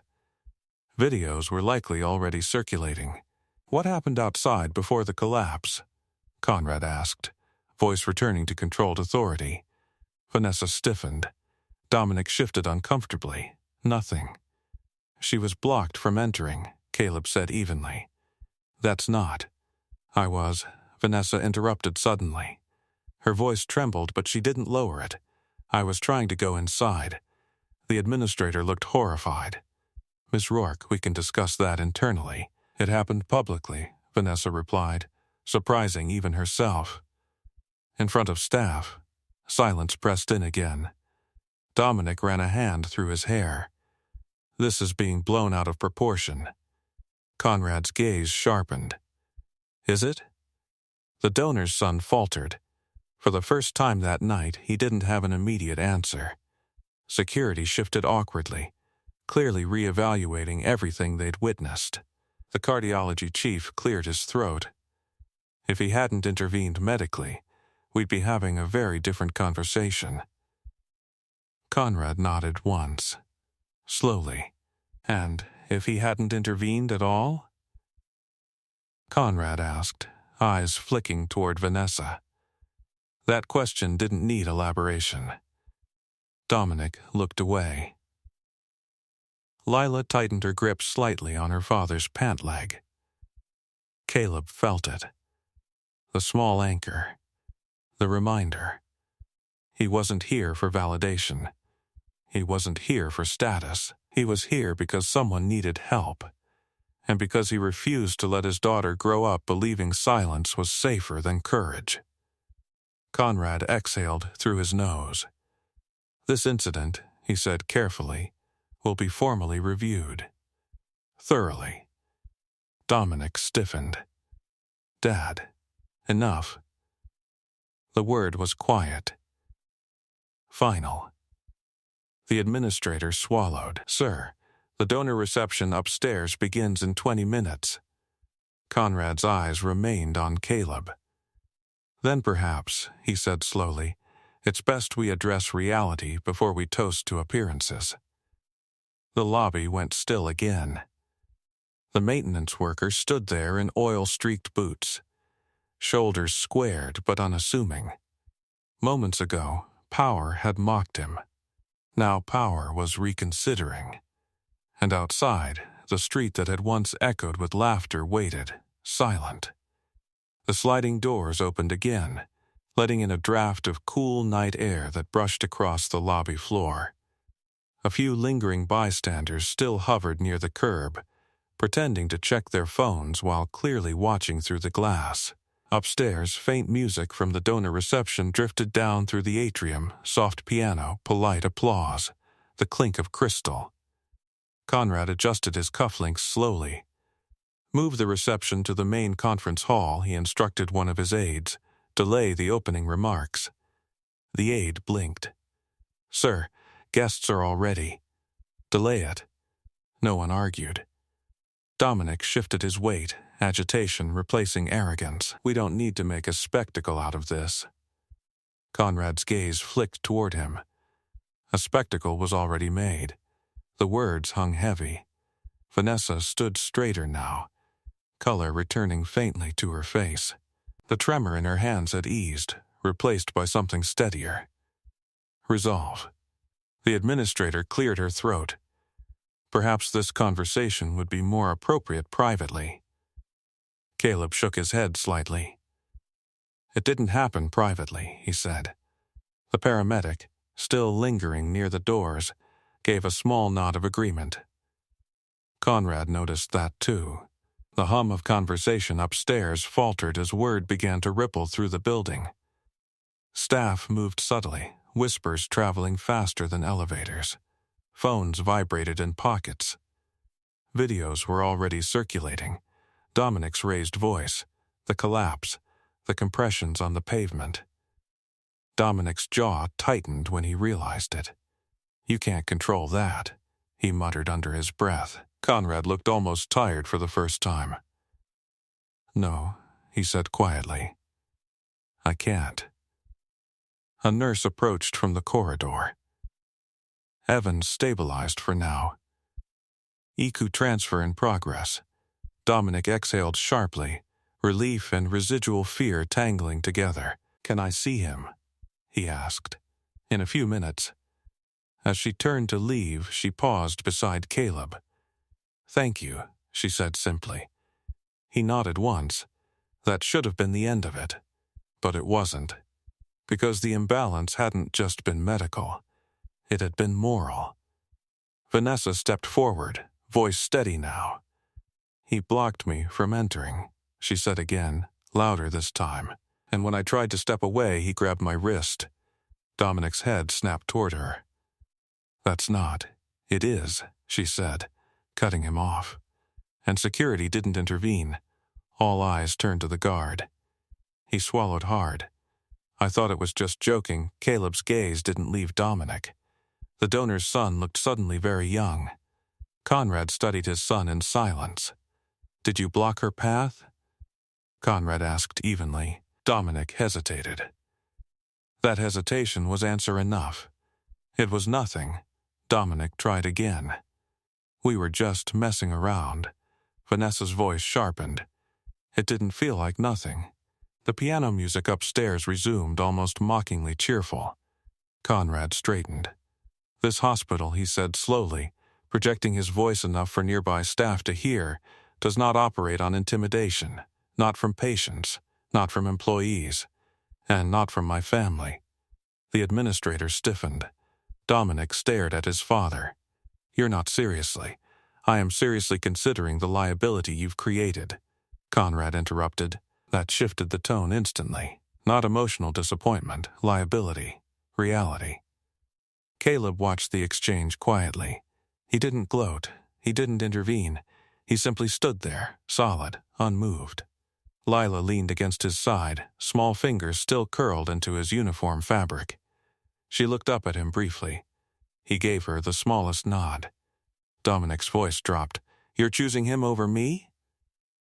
Videos were likely already circulating. What happened outside before the collapse? Conrad asked, voice returning to controlled authority. Vanessa stiffened. Dominic shifted uncomfortably. Nothing. She was blocked from entering, Caleb said evenly. That's not. Vanessa interrupted suddenly. Her voice trembled, but she didn't lower it. I was trying to go inside. The administrator looked horrified. Miss Rourke, we can discuss that internally. It happened publicly, Vanessa replied, surprising even herself. In front of staff, silence pressed in again. Dominic ran a hand through his hair. This is being blown out of proportion. Conrad's gaze sharpened. Is it? The donor's son faltered. For the first time that night, he didn't have an immediate answer. Security shifted awkwardly, clearly reevaluating everything they'd witnessed. The cardiology chief cleared his throat. If he hadn't intervened medically, we'd be having a very different conversation. Conrad nodded once, slowly. And if he hadn't intervened at all? Conrad asked, eyes flicking toward Vanessa. That question didn't need elaboration. Dominic looked away. Lila tightened her grip slightly on her father's pant leg. Caleb felt it. The small anchor. The reminder. He wasn't here for validation. He wasn't here for status. He was here because someone needed help, and because he refused to let his daughter grow up believing silence was safer than courage. Conrad exhaled through his nose. This incident, he said carefully, will be formally reviewed. Thoroughly. Dominic stiffened. Dad, enough. The word was quiet. Final. The administrator swallowed. Sir, the donor reception upstairs begins in 20 minutes. Conrad's eyes remained on Caleb. Then perhaps, he said slowly, it's best we address reality before we toast to appearances. The lobby went still again. The maintenance worker stood there in oil-streaked boots, shoulders squared but unassuming. Moments ago, power had mocked him. Now power was reconsidering. And outside, the street that had once echoed with laughter waited, silent. The sliding doors opened again, letting in a draft of cool night air that brushed across the lobby floor. A few lingering bystanders still hovered near the curb, pretending to check their phones while clearly watching through the glass. Upstairs, faint music from the donor reception drifted down through the atrium, soft piano, polite applause, the clink of crystal. Conrad adjusted his cufflinks slowly. Move the reception to the main conference hall, he instructed one of his aides. Delay the opening remarks. The aide blinked. Sir, guests are all ready. Delay it. No one argued. Dominic shifted his weight, agitation replacing arrogance. We don't need to make a spectacle out of this. Conrad's gaze flicked toward him. A spectacle was already made. The words hung heavy. Vanessa stood straighter now. color returning faintly to her face. The tremor in her hands had eased, replaced by something steadier. Resolve. The administrator cleared her throat. Perhaps this conversation would be more appropriate privately. Caleb shook his head slightly. It didn't happen privately, he said. The paramedic, still lingering near the doors, gave a small nod of agreement. Conrad noticed that too. The hum of conversation upstairs faltered as word began to ripple through the building. Staff moved subtly, whispers traveling faster than elevators. Phones vibrated in pockets. Videos were already circulating. Dominic's raised voice, the collapse, the compressions on the pavement. Dominic's jaw tightened when he realized it. You can't control that, he muttered under his breath. Conrad looked almost tired for the first time. No, he said quietly. I can't. A nurse approached from the corridor. Evans stabilized for now. EQ transfer in progress. Dominic exhaled sharply, relief and residual fear tangling together. Can I see him? He asked. In a few minutes. As she turned to leave, she paused beside Caleb. Thank you, she said simply. He nodded once. That should have been the end of it. But it wasn't. Because the imbalance hadn't just been medical. It had been moral. Vanessa stepped forward, voice steady now. He blocked me from entering, she said again, louder this time. And when I tried to step away, he grabbed my wrist. Dominic's head snapped toward her. That's not. It is, she said, cutting him off. And security didn't intervene. All eyes turned to the guard. He swallowed hard. I thought it was just joking. Caleb's gaze didn't leave Dominic. The donor's son looked suddenly very young. Conrad studied his son in silence. Did you block her path? Conrad asked evenly. Dominic hesitated. That hesitation was answer enough. It was nothing. Dominic tried again. We were just messing around. Vanessa's voice sharpened. It didn't feel like nothing. The piano music upstairs resumed, almost mockingly cheerful. Conrad straightened. This hospital, he said slowly, projecting his voice enough for nearby staff to hear, does not operate on intimidation, not from patients, not from employees, and not from my family. The administrator stiffened. Dominic stared at his father. You're not seriously. I am seriously considering the liability you've created. Conrad interrupted. That shifted the tone instantly. Not emotional disappointment, liability, reality. Caleb watched the exchange quietly. He didn't gloat. He didn't intervene. He simply stood there, solid, unmoved. Lila leaned against his side, small fingers still curled into his uniform fabric. She looked up at him briefly. He gave her the smallest nod. Dominic's voice dropped. You're choosing him over me?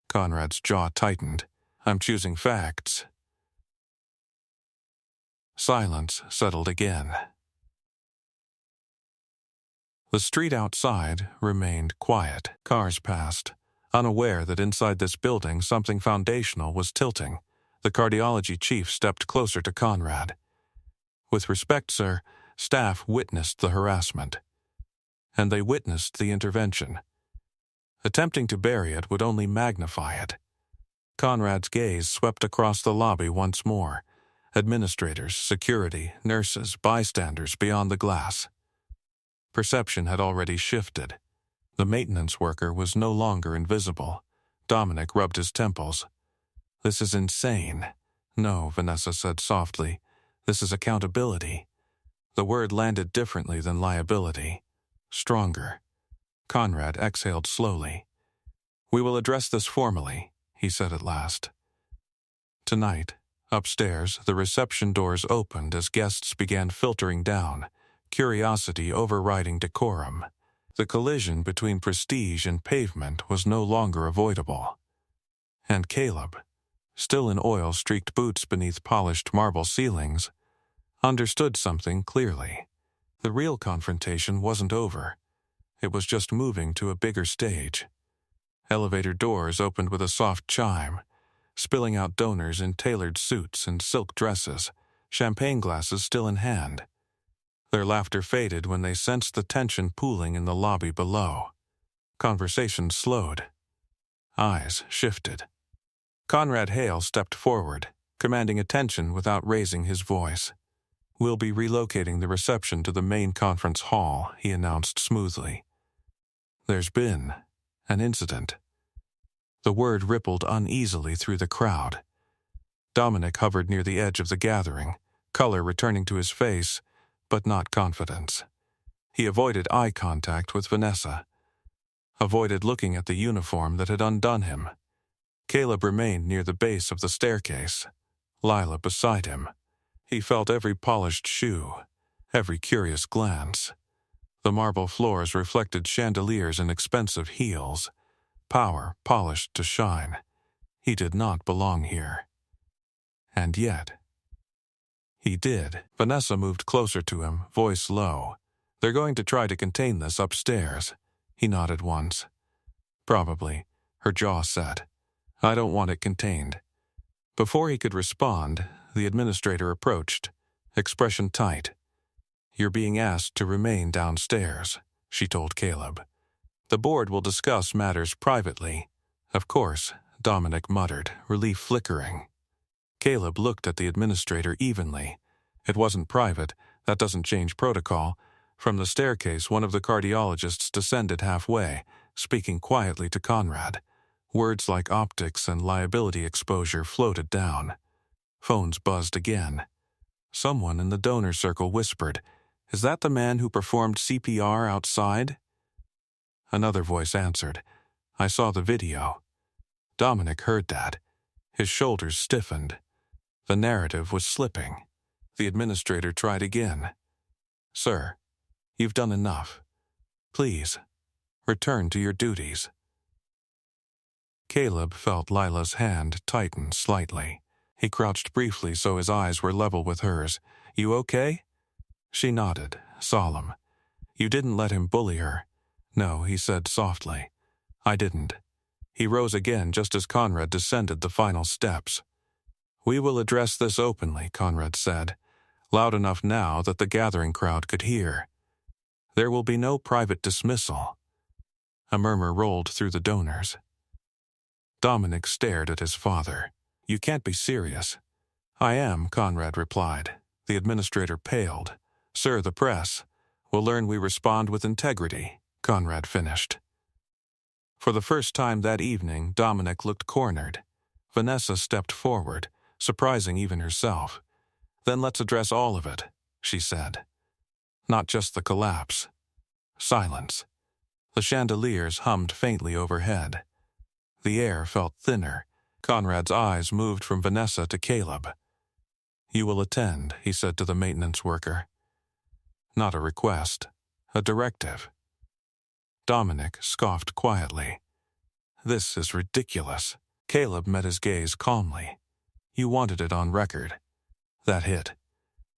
Conrad's jaw tightened. I'm choosing facts. Silence settled again. The street outside remained quiet. Cars passed. Unaware that inside this building something foundational was tilting, the cardiology chief stepped closer to Conrad. With respect, sir, staff witnessed the harassment. And they witnessed the intervention. Attempting to bury it would only magnify it. Conrad's gaze swept across the lobby once more. Administrators, security, nurses, bystanders beyond the glass. Perception had already shifted. The maintenance worker was no longer invisible. Dominic rubbed his temples. This is insane. No, Vanessa said softly. This is accountability. The word landed differently than liability. Stronger. Conrad exhaled slowly. We will address this formally, he said at last. Tonight, upstairs, the reception doors opened as guests began filtering down, curiosity overriding decorum. The collision between prestige and pavement was no longer avoidable. And Caleb, still in oil-streaked boots beneath polished marble ceilings, understood something clearly. The real confrontation wasn't over. It was just moving to a bigger stage. Elevator doors opened with a soft chime, spilling out donors in tailored suits and silk dresses, champagne glasses still in hand. Their laughter faded when they sensed the tension pooling in the lobby below. Conversation slowed. Eyes shifted. Conrad Hale stepped forward, commanding attention without raising his voice. "We'll be relocating the reception to the main conference hall," he announced smoothly. "There's been an incident." The word rippled uneasily through the crowd. Dominic hovered near the edge of the gathering, color returning to his face, but not confidence. He avoided eye contact with Vanessa, avoided looking at the uniform that had undone him. Caleb remained near the base of the staircase, Lila beside him. He felt every polished shoe, every curious glance. The marble floors reflected chandeliers and expensive heels, power polished to shine. He did not belong here. And yet, he did. Vanessa moved closer to him, voice low. "They're going to try to contain this upstairs." He nodded once. "Probably." Her jaw set. "I don't want it contained." Before he could respond, the administrator approached, expression tight. "You're being asked to remain downstairs," she told Caleb. "The board will discuss matters privately." "Of course," Dominic muttered, relief flickering. Caleb looked at the administrator evenly. "It wasn't private. That doesn't change protocol." From the staircase, one of the cardiologists descended halfway, speaking quietly to Conrad. Words like optics and liability exposure floated down. Phones buzzed again. Someone in the donor circle whispered, "Is that the man who performed CPR outside?" Another voice answered, "I saw the video." Dominic heard that. His shoulders stiffened. The narrative was slipping. The administrator tried again. "Sir, you've done enough. Please, return to your duties." Caleb felt Lila's hand tighten slightly. He crouched briefly so his eyes were level with hers. "You okay?" She nodded, solemn. "You didn't let him bully her." "No," he said softly. "I didn't." He rose again just as Conrad descended the final steps. "We will address this openly," Conrad said, loud enough now that the gathering crowd could hear. "There will be no private dismissal." A murmur rolled through the donors. Dominic stared at his father. "You can't be serious." "I am," Conrad replied. The administrator paled. "Sir, the press will learn we respond with integrity," Conrad finished. For the first time that evening, Dominic looked cornered. Vanessa stepped forward, surprising even herself. "Then let's address all of it," she said. "Not just the collapse." Silence. The chandeliers hummed faintly overhead. The air felt thinner. Conrad's eyes moved from Vanessa to Caleb. "You will attend," he said to the maintenance worker. Not a request, a directive. Dominic scoffed quietly. "This is ridiculous." Caleb met his gaze calmly. "You wanted it on record." That hit.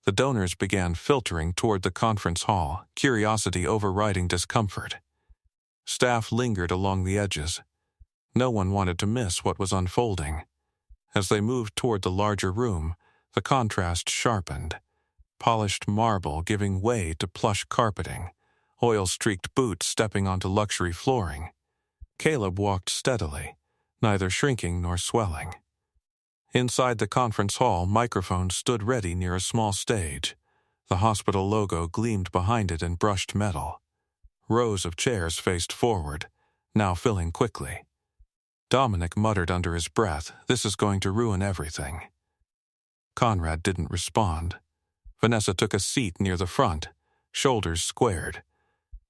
The donors began filtering toward the conference hall, curiosity overriding discomfort. Staff lingered along the edges. No one wanted to miss what was unfolding. As they moved toward the larger room, the contrast sharpened. Polished marble giving way to plush carpeting, oil-streaked boots stepping onto luxury flooring. Caleb walked steadily, neither shrinking nor swelling. Inside the conference hall, microphones stood ready near a small stage. The hospital logo gleamed behind it in brushed metal. Rows of chairs faced forward, now filling quickly. Dominic muttered under his breath, "This is going to ruin everything." Conrad didn't respond. Vanessa took a seat near the front, shoulders squared.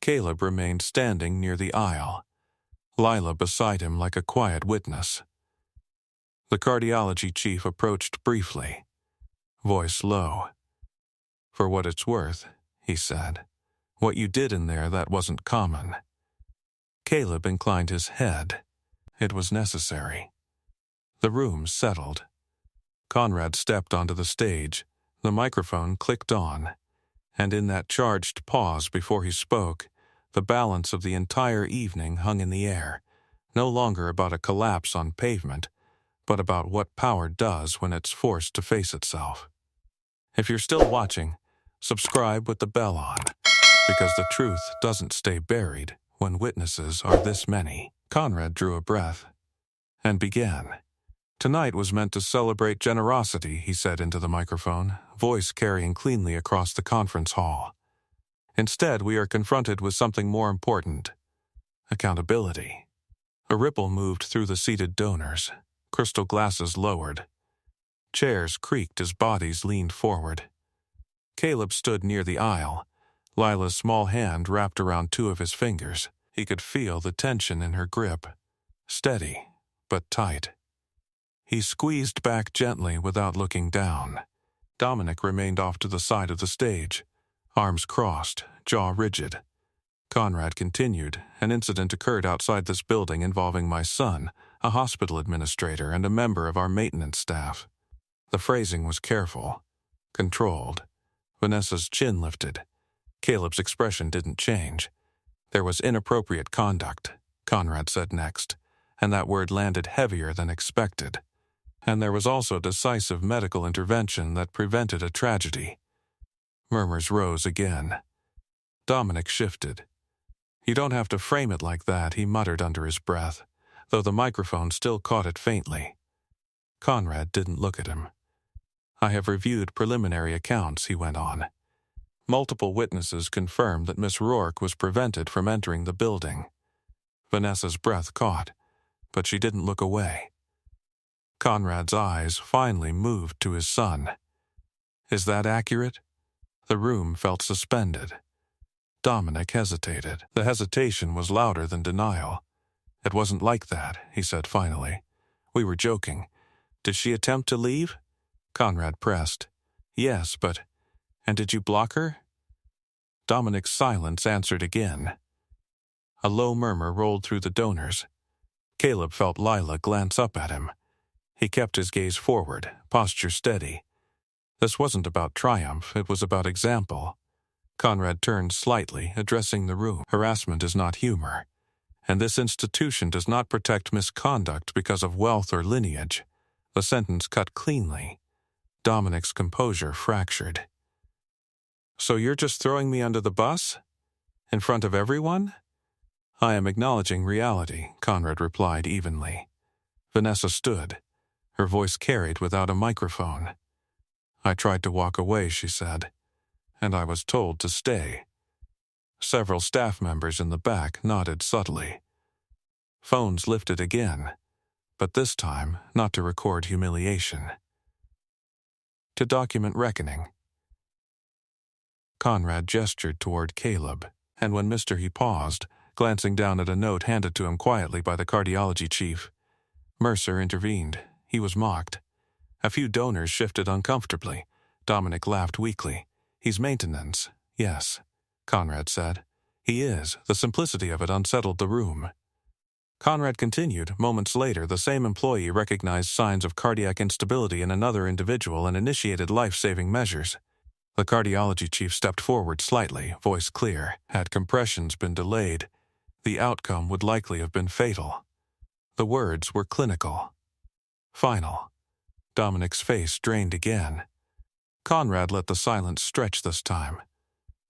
Caleb remained standing near the aisle, Lila beside him like a quiet witness. The cardiology chief approached briefly, voice low. "For what it's worth," he said, "what you did in there, that wasn't common." Caleb inclined his head. It was necessary. The room settled. Conrad stepped onto the stage. The microphone clicked on, and in that charged pause before he spoke, the balance of the entire evening hung in the air. no longer about a collapse on pavement, but about what power does when it's forced to face itself. If you're still watching, subscribe with the bell on, because the truth doesn't stay buried when witnesses are this many. Conrad drew a breath and began. Tonight was meant to celebrate generosity, he said into the microphone, voice carrying cleanly across the conference hall. Instead, we are confronted with something more important: accountability. A ripple moved through the seated donors, crystal glasses lowered. Chairs creaked as bodies leaned forward. Caleb stood near the aisle, Lila's small hand wrapped around two of his fingers. He could feel the tension in her grip, steady but tight. He squeezed back gently without looking down. Dominic remained off to the side of the stage, arms crossed, jaw rigid. Conrad continued. An incident occurred outside this building involving my son, a hospital administrator, and a member of our maintenance staff. The phrasing was careful, controlled. Vanessa's chin lifted. Caleb's expression didn't change. There was inappropriate conduct, Conrad said next, and that word landed heavier than expected. And there was also decisive medical intervention that prevented a tragedy. Murmurs rose again. Dominic shifted. You don't have to frame it like that, he muttered under his breath, though the microphone still caught it faintly. Conrad didn't look at him. I have reviewed preliminary accounts, he went on. Multiple witnesses confirmed that Miss Rourke was prevented from entering the building. Vanessa's breath caught, but she didn't look away. Conrad's eyes finally moved to his son. Is that accurate? The room felt suspended. Dominic hesitated. The hesitation was louder than denial. It wasn't like that, he said finally. We were joking. Did she attempt to leave? Conrad pressed. Yes, but... And did you block her? Dominic's silence answered again. A low murmur rolled through the donors. Caleb felt Lila glance up at him. He kept his gaze forward, posture steady. This wasn't about triumph, it was about example. Conrad turned slightly, addressing the room. Harassment is not humor, and this institution does not protect misconduct because of wealth or lineage. The sentence cut cleanly. Dominic's composure fractured. So you're just throwing me under the bus? In front of everyone? I am acknowledging reality, Conrad replied evenly. Vanessa stood. Her voice carried without a microphone. I tried to walk away, she said, and I was told to stay. Several staff members in the back nodded subtly. Phones lifted again, but this time not to record humiliation. To document reckoning. Conrad gestured toward Caleb, and when he paused, glancing down at a note handed to him quietly by the cardiology chief. Mercer intervened. He was mocked. A few donors shifted uncomfortably. Dominic laughed weakly. He's maintenance. Yes, Conrad said. He is. The simplicity of it unsettled the room. Conrad continued. Moments later, the same employee recognized signs of cardiac instability in another individual and initiated life-saving measures. The cardiology chief stepped forward slightly, voice clear. Had compressions been delayed, the outcome would likely have been fatal. The words were clinical. Final. Dominic's face drained again. Conrad let the silence stretch this time.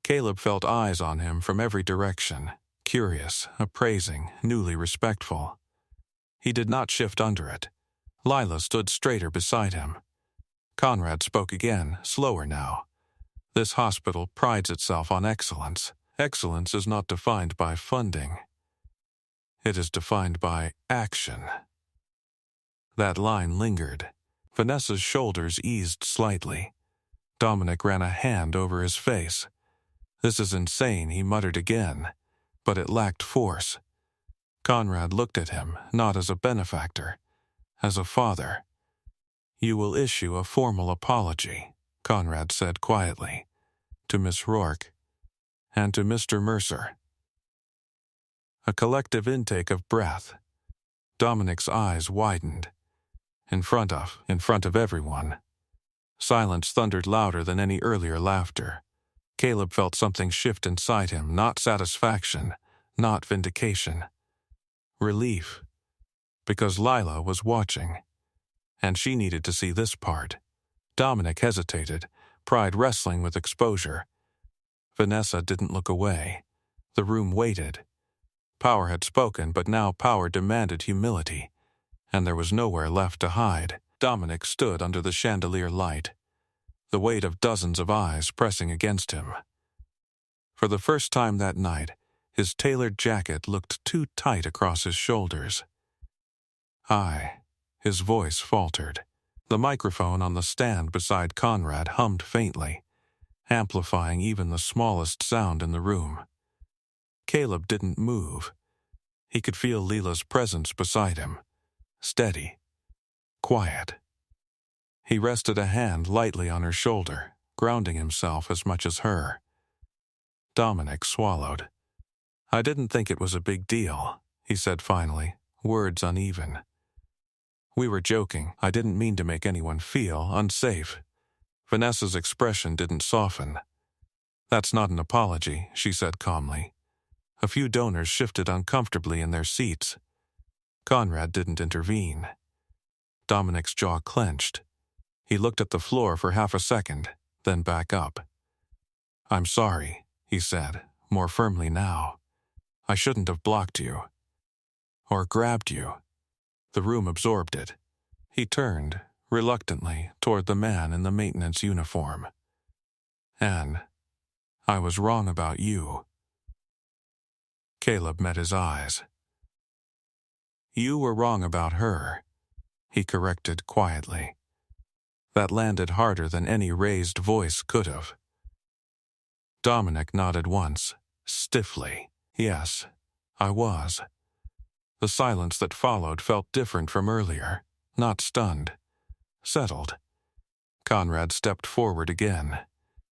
Caleb felt eyes on him from every direction, curious, appraising, newly respectful. He did not shift under it. Lila stood straighter beside him. Conrad spoke again, slower now. This hospital prides itself on excellence. Excellence is not defined by funding. It is defined by action. That line lingered. Vanessa's shoulders eased slightly. Dominic ran a hand over his face. This is insane, he muttered again, but it lacked force. Conrad looked at him, not as a benefactor, as a father. You will issue a formal apology, Conrad said quietly, to Miss Rourke and to Mr. Mercer. A collective intake of breath. Dominic's eyes widened. In front of everyone. Silence thundered louder than any earlier laughter. Caleb felt something shift inside him, not satisfaction, not vindication. Relief. because Lila was watching, and she needed to see this part. Dominic hesitated, pride wrestling with exposure. Vanessa didn't look away. The room waited. Power had spoken, but now power demanded humility, and there was nowhere left to hide. Dominic stood under the chandelier light, the weight of dozens of eyes pressing against him. For the first time that night, his tailored jacket looked too tight across his shoulders. His voice faltered. The microphone on the stand beside Conrad hummed faintly, amplifying even the smallest sound in the room. Caleb didn't move. He could feel Lila's presence beside him, steady, quiet. He rested a hand lightly on her shoulder, grounding himself as much as her. Dominic swallowed. "I didn't think it was a big deal," he said finally, words uneven. "We were joking. I didn't mean to make anyone feel unsafe." Vanessa's expression didn't soften. "That's not an apology," she said calmly. A few donors shifted uncomfortably in their seats. Conrad didn't intervene. Dominic's jaw clenched. He looked at the floor for half a second, then back up. "I'm sorry," he said, more firmly now. "I shouldn't have blocked you. Or grabbed you." The room absorbed it. He turned, reluctantly, toward the man in the maintenance uniform. "And I was wrong about you." Caleb met his eyes. "You were wrong about her," he corrected quietly. That landed harder than any raised voice could have. Dominic nodded once, stiffly. "Yes, I was." The silence that followed felt different from earlier, not stunned, settled. Conrad stepped forward again.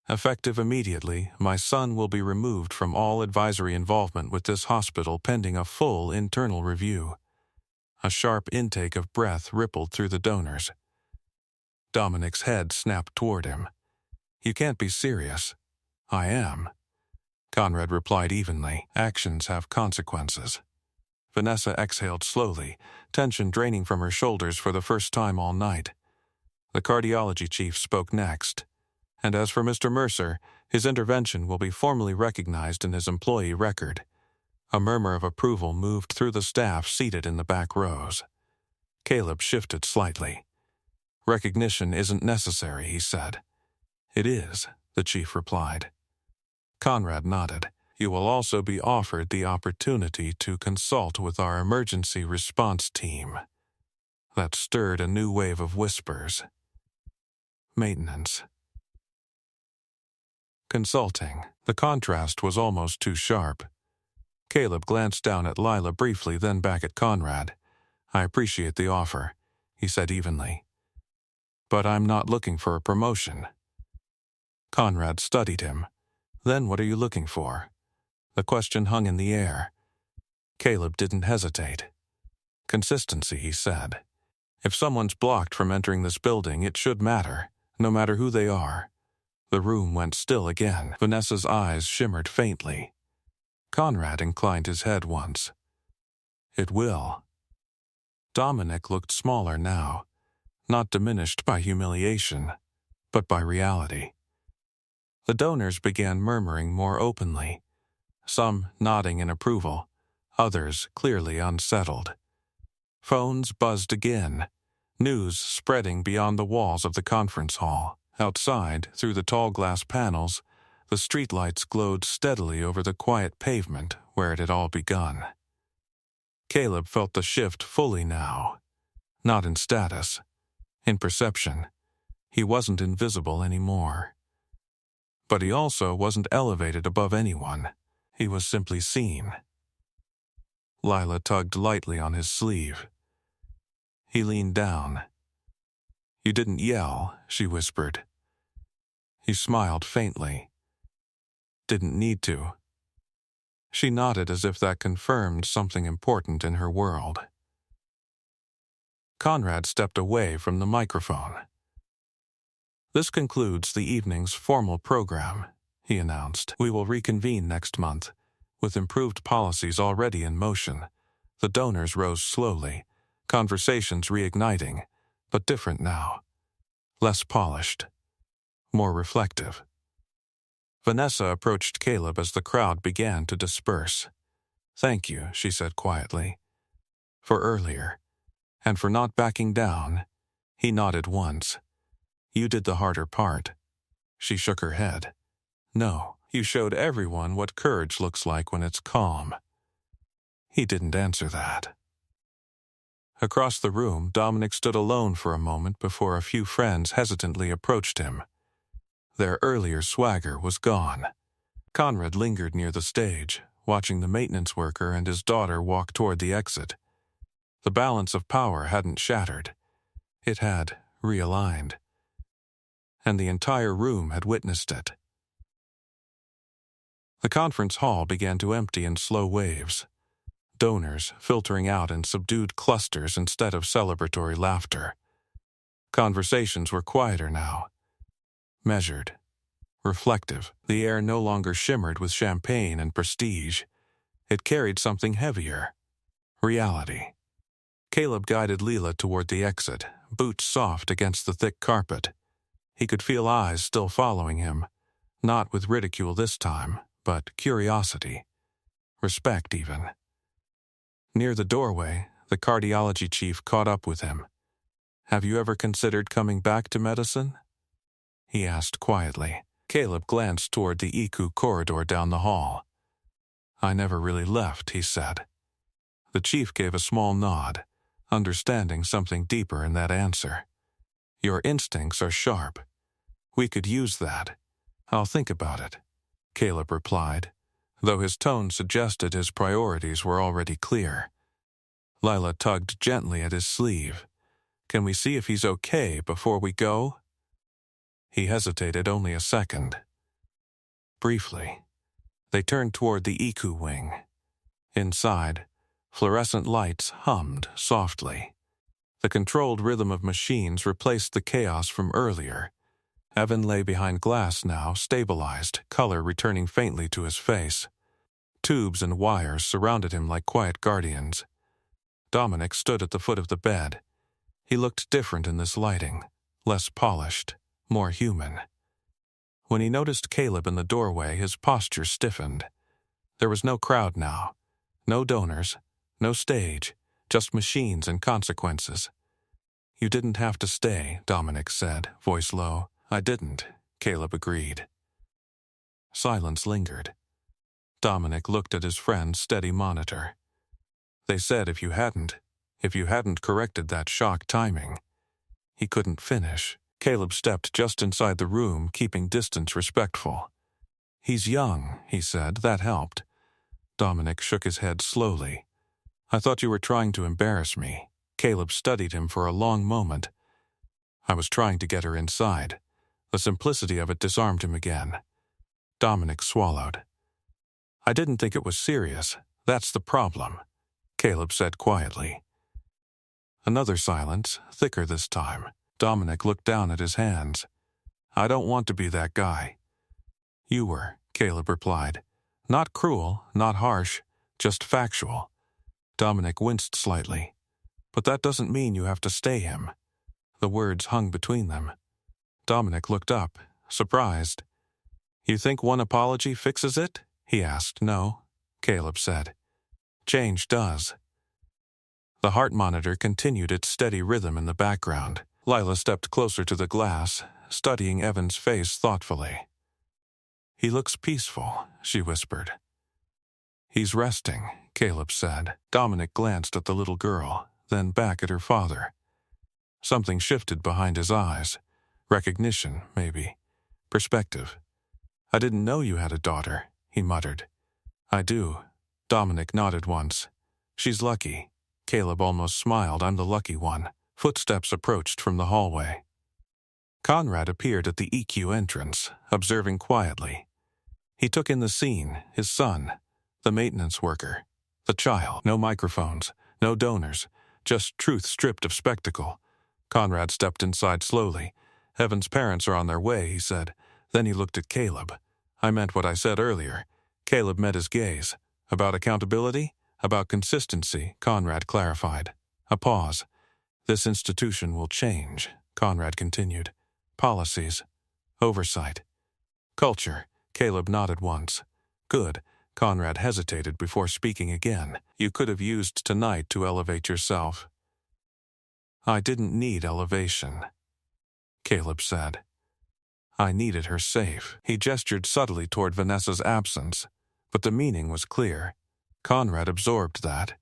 "Effective immediately, my son will be removed from all advisory involvement with this hospital pending a full internal review." A sharp intake of breath rippled through the donors. Dominic's head snapped toward him. "You can't be serious." "I am." Conrad replied evenly. "Actions have consequences." Vanessa exhaled slowly, tension draining from her shoulders for the first time all night. The cardiology chief spoke next. "And as for Mr. Mercer, his intervention will be formally recognized in his employee record." A murmur of approval moved through the staff seated in the back rows. Caleb shifted slightly. "Recognition isn't necessary," he said. "It is," the chief replied. Conrad nodded. "You will also be offered the opportunity to consult with our emergency response team." That stirred a new wave of whispers. Maintenance. Consulting. The contrast was almost too sharp. Caleb glanced down at Lila briefly, then back at Conrad. "I appreciate the offer," he said evenly. "But I'm not looking for a promotion." Conrad studied him. "Then what are you looking for?" The question hung in the air. Caleb didn't hesitate. "Consistency," he said. "If someone's blocked from entering this building, it should matter, no matter who they are." The room went still again. Vanessa's eyes shimmered faintly. Conrad inclined his head once. "It will." Dominic looked smaller now, not diminished by humiliation, but by reality. The donors began murmuring more openly, some nodding in approval, others clearly unsettled. Phones buzzed again, news spreading beyond the walls of the conference hall. Outside, through the tall glass panels, the streetlights glowed steadily over the quiet pavement where it had all begun. Caleb felt the shift fully now, not in status, in perception. He wasn't invisible anymore. But he also wasn't elevated above anyone. He was simply seen. Lila tugged lightly on his sleeve. He leaned down. "You didn't yell," she whispered. He smiled faintly. "Didn't need to." She nodded as if that confirmed something important in her world. Conrad stepped away from the microphone. "This concludes the evening's formal program," he announced. "We will reconvene next month, with improved policies already in motion." The donors rose slowly, conversations reigniting, but different now. Less polished, more reflective. Vanessa approached Caleb as the crowd began to disperse. "Thank you," she said quietly, "for earlier, and for not backing down." He nodded once. "You did the harder part." She shook her head. "No, you showed everyone what courage looks like when it's calm." He didn't answer that. Across the room, Dominic stood alone for a moment before a few friends hesitantly approached him. Their earlier swagger was gone. Conrad lingered near the stage, watching the maintenance worker and his daughter walk toward the exit. The balance of power hadn't shattered. It had realigned. And the entire room had witnessed it. The conference hall began to empty in slow waves, donors filtering out in subdued clusters instead of celebratory laughter. Conversations were quieter now, measured, reflective. The air no longer shimmered with champagne and prestige. It carried something heavier: reality. Caleb guided Leela toward the exit, boots soft against the thick carpet. He could feel eyes still following him, not with ridicule this time, but curiosity, respect even. Near the doorway, the cardiology chief caught up with him. "Have you ever considered coming back to medicine?" he asked quietly. Caleb glanced toward the ICU corridor down the hall. "I never really left," he said. The chief gave a small nod, understanding something deeper in that answer. "Your instincts are sharp. We could use that." "I'll think about it," Caleb replied, though his tone suggested his priorities were already clear. Lila tugged gently at his sleeve. "Can we see if he's okay before we go?" He hesitated only a second. Briefly, they turned toward the ICU wing. Inside, fluorescent lights hummed softly. The controlled rhythm of machines replaced the chaos from earlier. Evan lay behind glass now, stabilized, color returning faintly to his face. Tubes and wires surrounded him like quiet guardians. Dominic stood at the foot of the bed. He looked different in this lighting, less polished, more human. When he noticed Caleb in the doorway, his posture stiffened. There was no crowd now, no donors, no stage, just machines and consequences. "You didn't have to stay," Dominic said, voice low. "I didn't," Caleb agreed. Silence lingered. Dominic looked at his friend's steady monitor. "They said if you hadn't corrected that shock timing." He couldn't finish. Caleb stepped just inside the room, keeping distance respectful. "He's young," he said. "That helped." Dominic shook his head slowly. "I thought you were trying to embarrass me." Caleb studied him for a long moment. "I was trying to get her inside." The simplicity of it disarmed him again. Dominic swallowed. "I didn't think it was serious. That's the problem," Caleb said quietly. Another silence, thicker this time. Dominic looked down at his hands. "I don't want to be that guy." "You were," Caleb replied. "Not cruel, not harsh, just factual." Dominic winced slightly. "But that doesn't mean you have to stay him." The words hung between them. Dominic looked up, surprised. "You think one apology fixes it?" he asked. "No," Caleb said. "Change does." The heart monitor continued its steady rhythm in the background. Lila stepped closer to the glass, studying Evan's face thoughtfully. "He looks peaceful," she whispered. "He's resting," Caleb said. Dominic glanced at the little girl, then back at her father. Something shifted behind his eyes. Recognition, maybe. Perspective. "I didn't know you had a daughter," he muttered. "I do." Dominic nodded once. "She's lucky." Caleb almost smiled. "I'm the lucky one." Footsteps approached from the hallway. Conrad appeared at the EQ entrance, observing quietly. He took in the scene, his son, the maintenance worker, the child. No microphones, no donors, just truth stripped of spectacle. Conrad stepped inside slowly. "Evan's parents are on their way," he said. Then he looked at Caleb. "I meant what I said earlier." Caleb met his gaze. "About accountability? About consistency," Conrad clarified. A pause. This institution will change, Conrad continued. Policies. Oversight. Culture. Caleb nodded once. Good. Conrad hesitated before speaking again. You could have used tonight to elevate yourself. I didn't need elevation, Caleb said. I needed her safe. He gestured subtly toward Vanessa's absence, but the meaning was clear. Conrad absorbed that.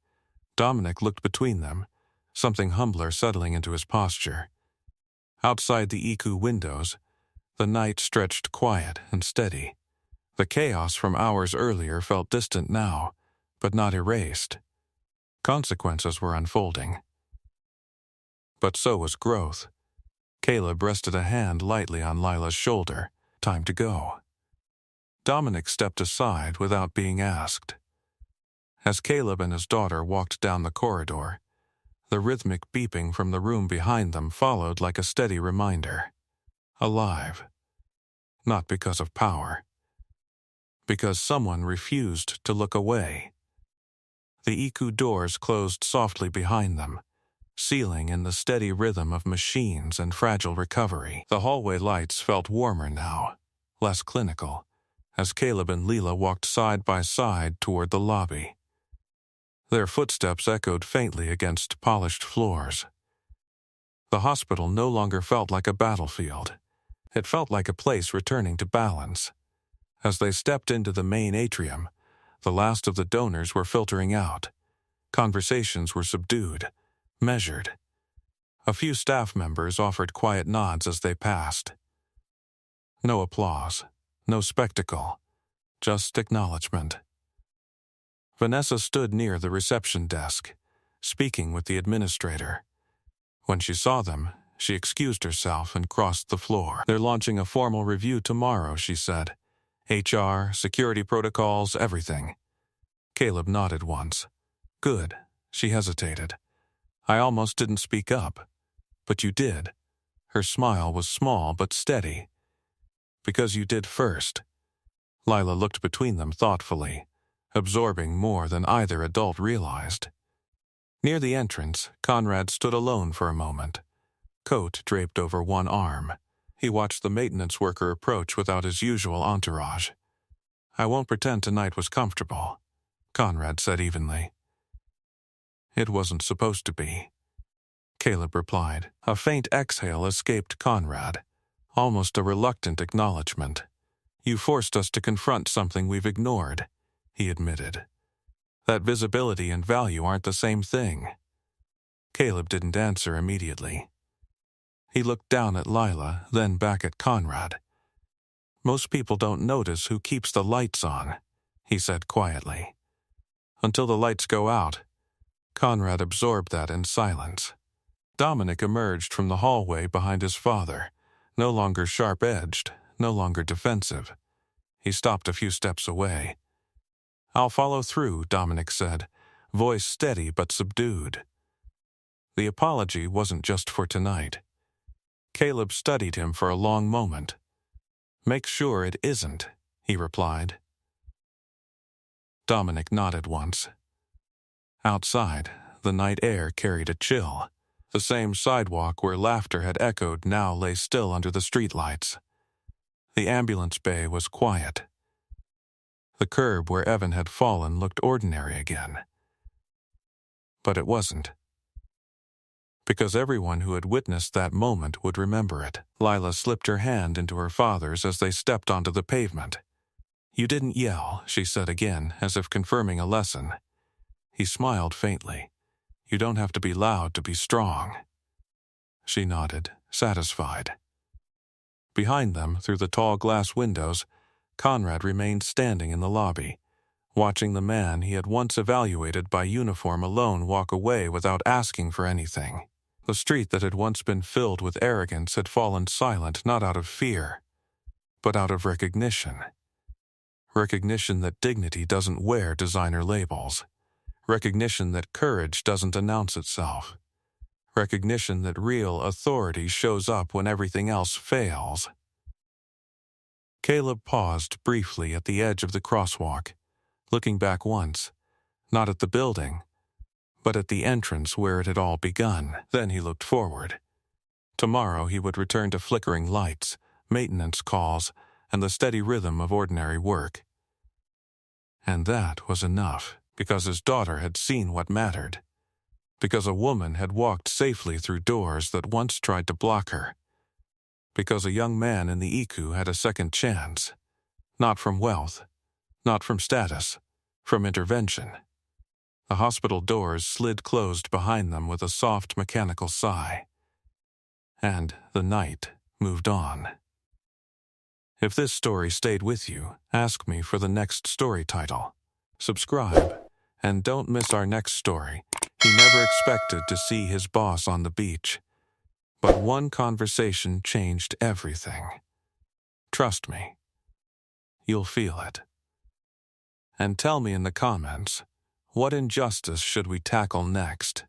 Dominic looked between them, something humbler settling into his posture. Outside the Iku windows, the night stretched quiet and steady. The chaos from hours earlier felt distant now, but not erased. Consequences were unfolding. But so was growth. Caleb rested a hand lightly on Lila's shoulder. Time to go. Dominic stepped aside without being asked. As Caleb and his daughter walked down the corridor, the rhythmic beeping from the room behind them followed like a steady reminder. Alive. Not because of power. Because someone refused to look away. The Iku doors closed softly behind them, sealing in the steady rhythm of machines and fragile recovery. The hallway lights felt warmer now, less clinical, as Caleb and Lila walked side by side toward the lobby. Their footsteps echoed faintly against polished floors. The hospital no longer felt like a battlefield. It felt like a place returning to balance. As they stepped into the main atrium, the last of the donors were filtering out. Conversations were subdued, measured. A few staff members offered quiet nods as they passed. No applause, no spectacle, just acknowledgement. Vanessa stood near the reception desk, speaking with the administrator. When she saw them, she excused herself and crossed the floor. They're launching a formal review tomorrow, she said. HR, security protocols, everything. Caleb nodded once. Good. She hesitated. I almost didn't speak up. But you did. Her smile was small but steady. Because you did first. Lila looked between them thoughtfully, absorbing more than either adult realized. Near the entrance, Conrad stood alone for a moment, coat draped over one arm. He watched the maintenance worker approach without his usual entourage. I won't pretend tonight was comfortable, Conrad said evenly. It wasn't supposed to be, Caleb replied. A faint exhale escaped Conrad, almost a reluctant acknowledgement. You forced us to confront something we've ignored, he admitted. That visibility and value aren't the same thing. Caleb didn't answer immediately. He looked down at Lila, then back at Conrad. Most people don't notice who keeps the lights on, he said quietly. Until the lights go out. Conrad absorbed that in silence. Dominic emerged from the hallway behind his father, no longer sharp-edged, no longer defensive. He stopped a few steps away. I'll follow through, Dominic said, voice steady but subdued. The apology wasn't just for tonight. Caleb studied him for a long moment. Make sure it isn't, he replied. Dominic nodded once. Outside, the night air carried a chill. The same sidewalk where laughter had echoed now lay still under the streetlights. The ambulance bay was quiet. The curb where Evan had fallen looked ordinary again. But it wasn't. Because everyone who had witnessed that moment would remember it. Lila slipped her hand into her father's as they stepped onto the pavement. You didn't yell, she said again, as if confirming a lesson. He smiled faintly. You don't have to be loud to be strong. She nodded, satisfied. Behind them, through the tall glass windows, Conrad remained standing in the lobby, watching the man he had once evaluated by uniform alone walk away without asking for anything. The street that had once been filled with arrogance had fallen silent not out of fear, but out of recognition. Recognition that dignity doesn't wear designer labels. Recognition that courage doesn't announce itself. Recognition that real authority shows up when everything else fails. Caleb paused briefly at the edge of the crosswalk, looking back once, not at the building, but at the entrance where it had all begun. Then he looked forward. Tomorrow he would return to flickering lights, maintenance calls, and the steady rhythm of ordinary work. And that was enough, because his daughter had seen what mattered. Because a woman had walked safely through doors that once tried to block her. Because a young man in the Iku had a second chance. Not from wealth, not from status, from intervention. The hospital doors slid closed behind them with a soft mechanical sigh. And the night moved on. If this story stayed with you, ask me for the next story title. Subscribe, and don't miss our next story. He never expected to see his boss on the beach. But one conversation changed everything. Trust me. You'll feel it. And tell me in the comments, what injustice should we tackle next?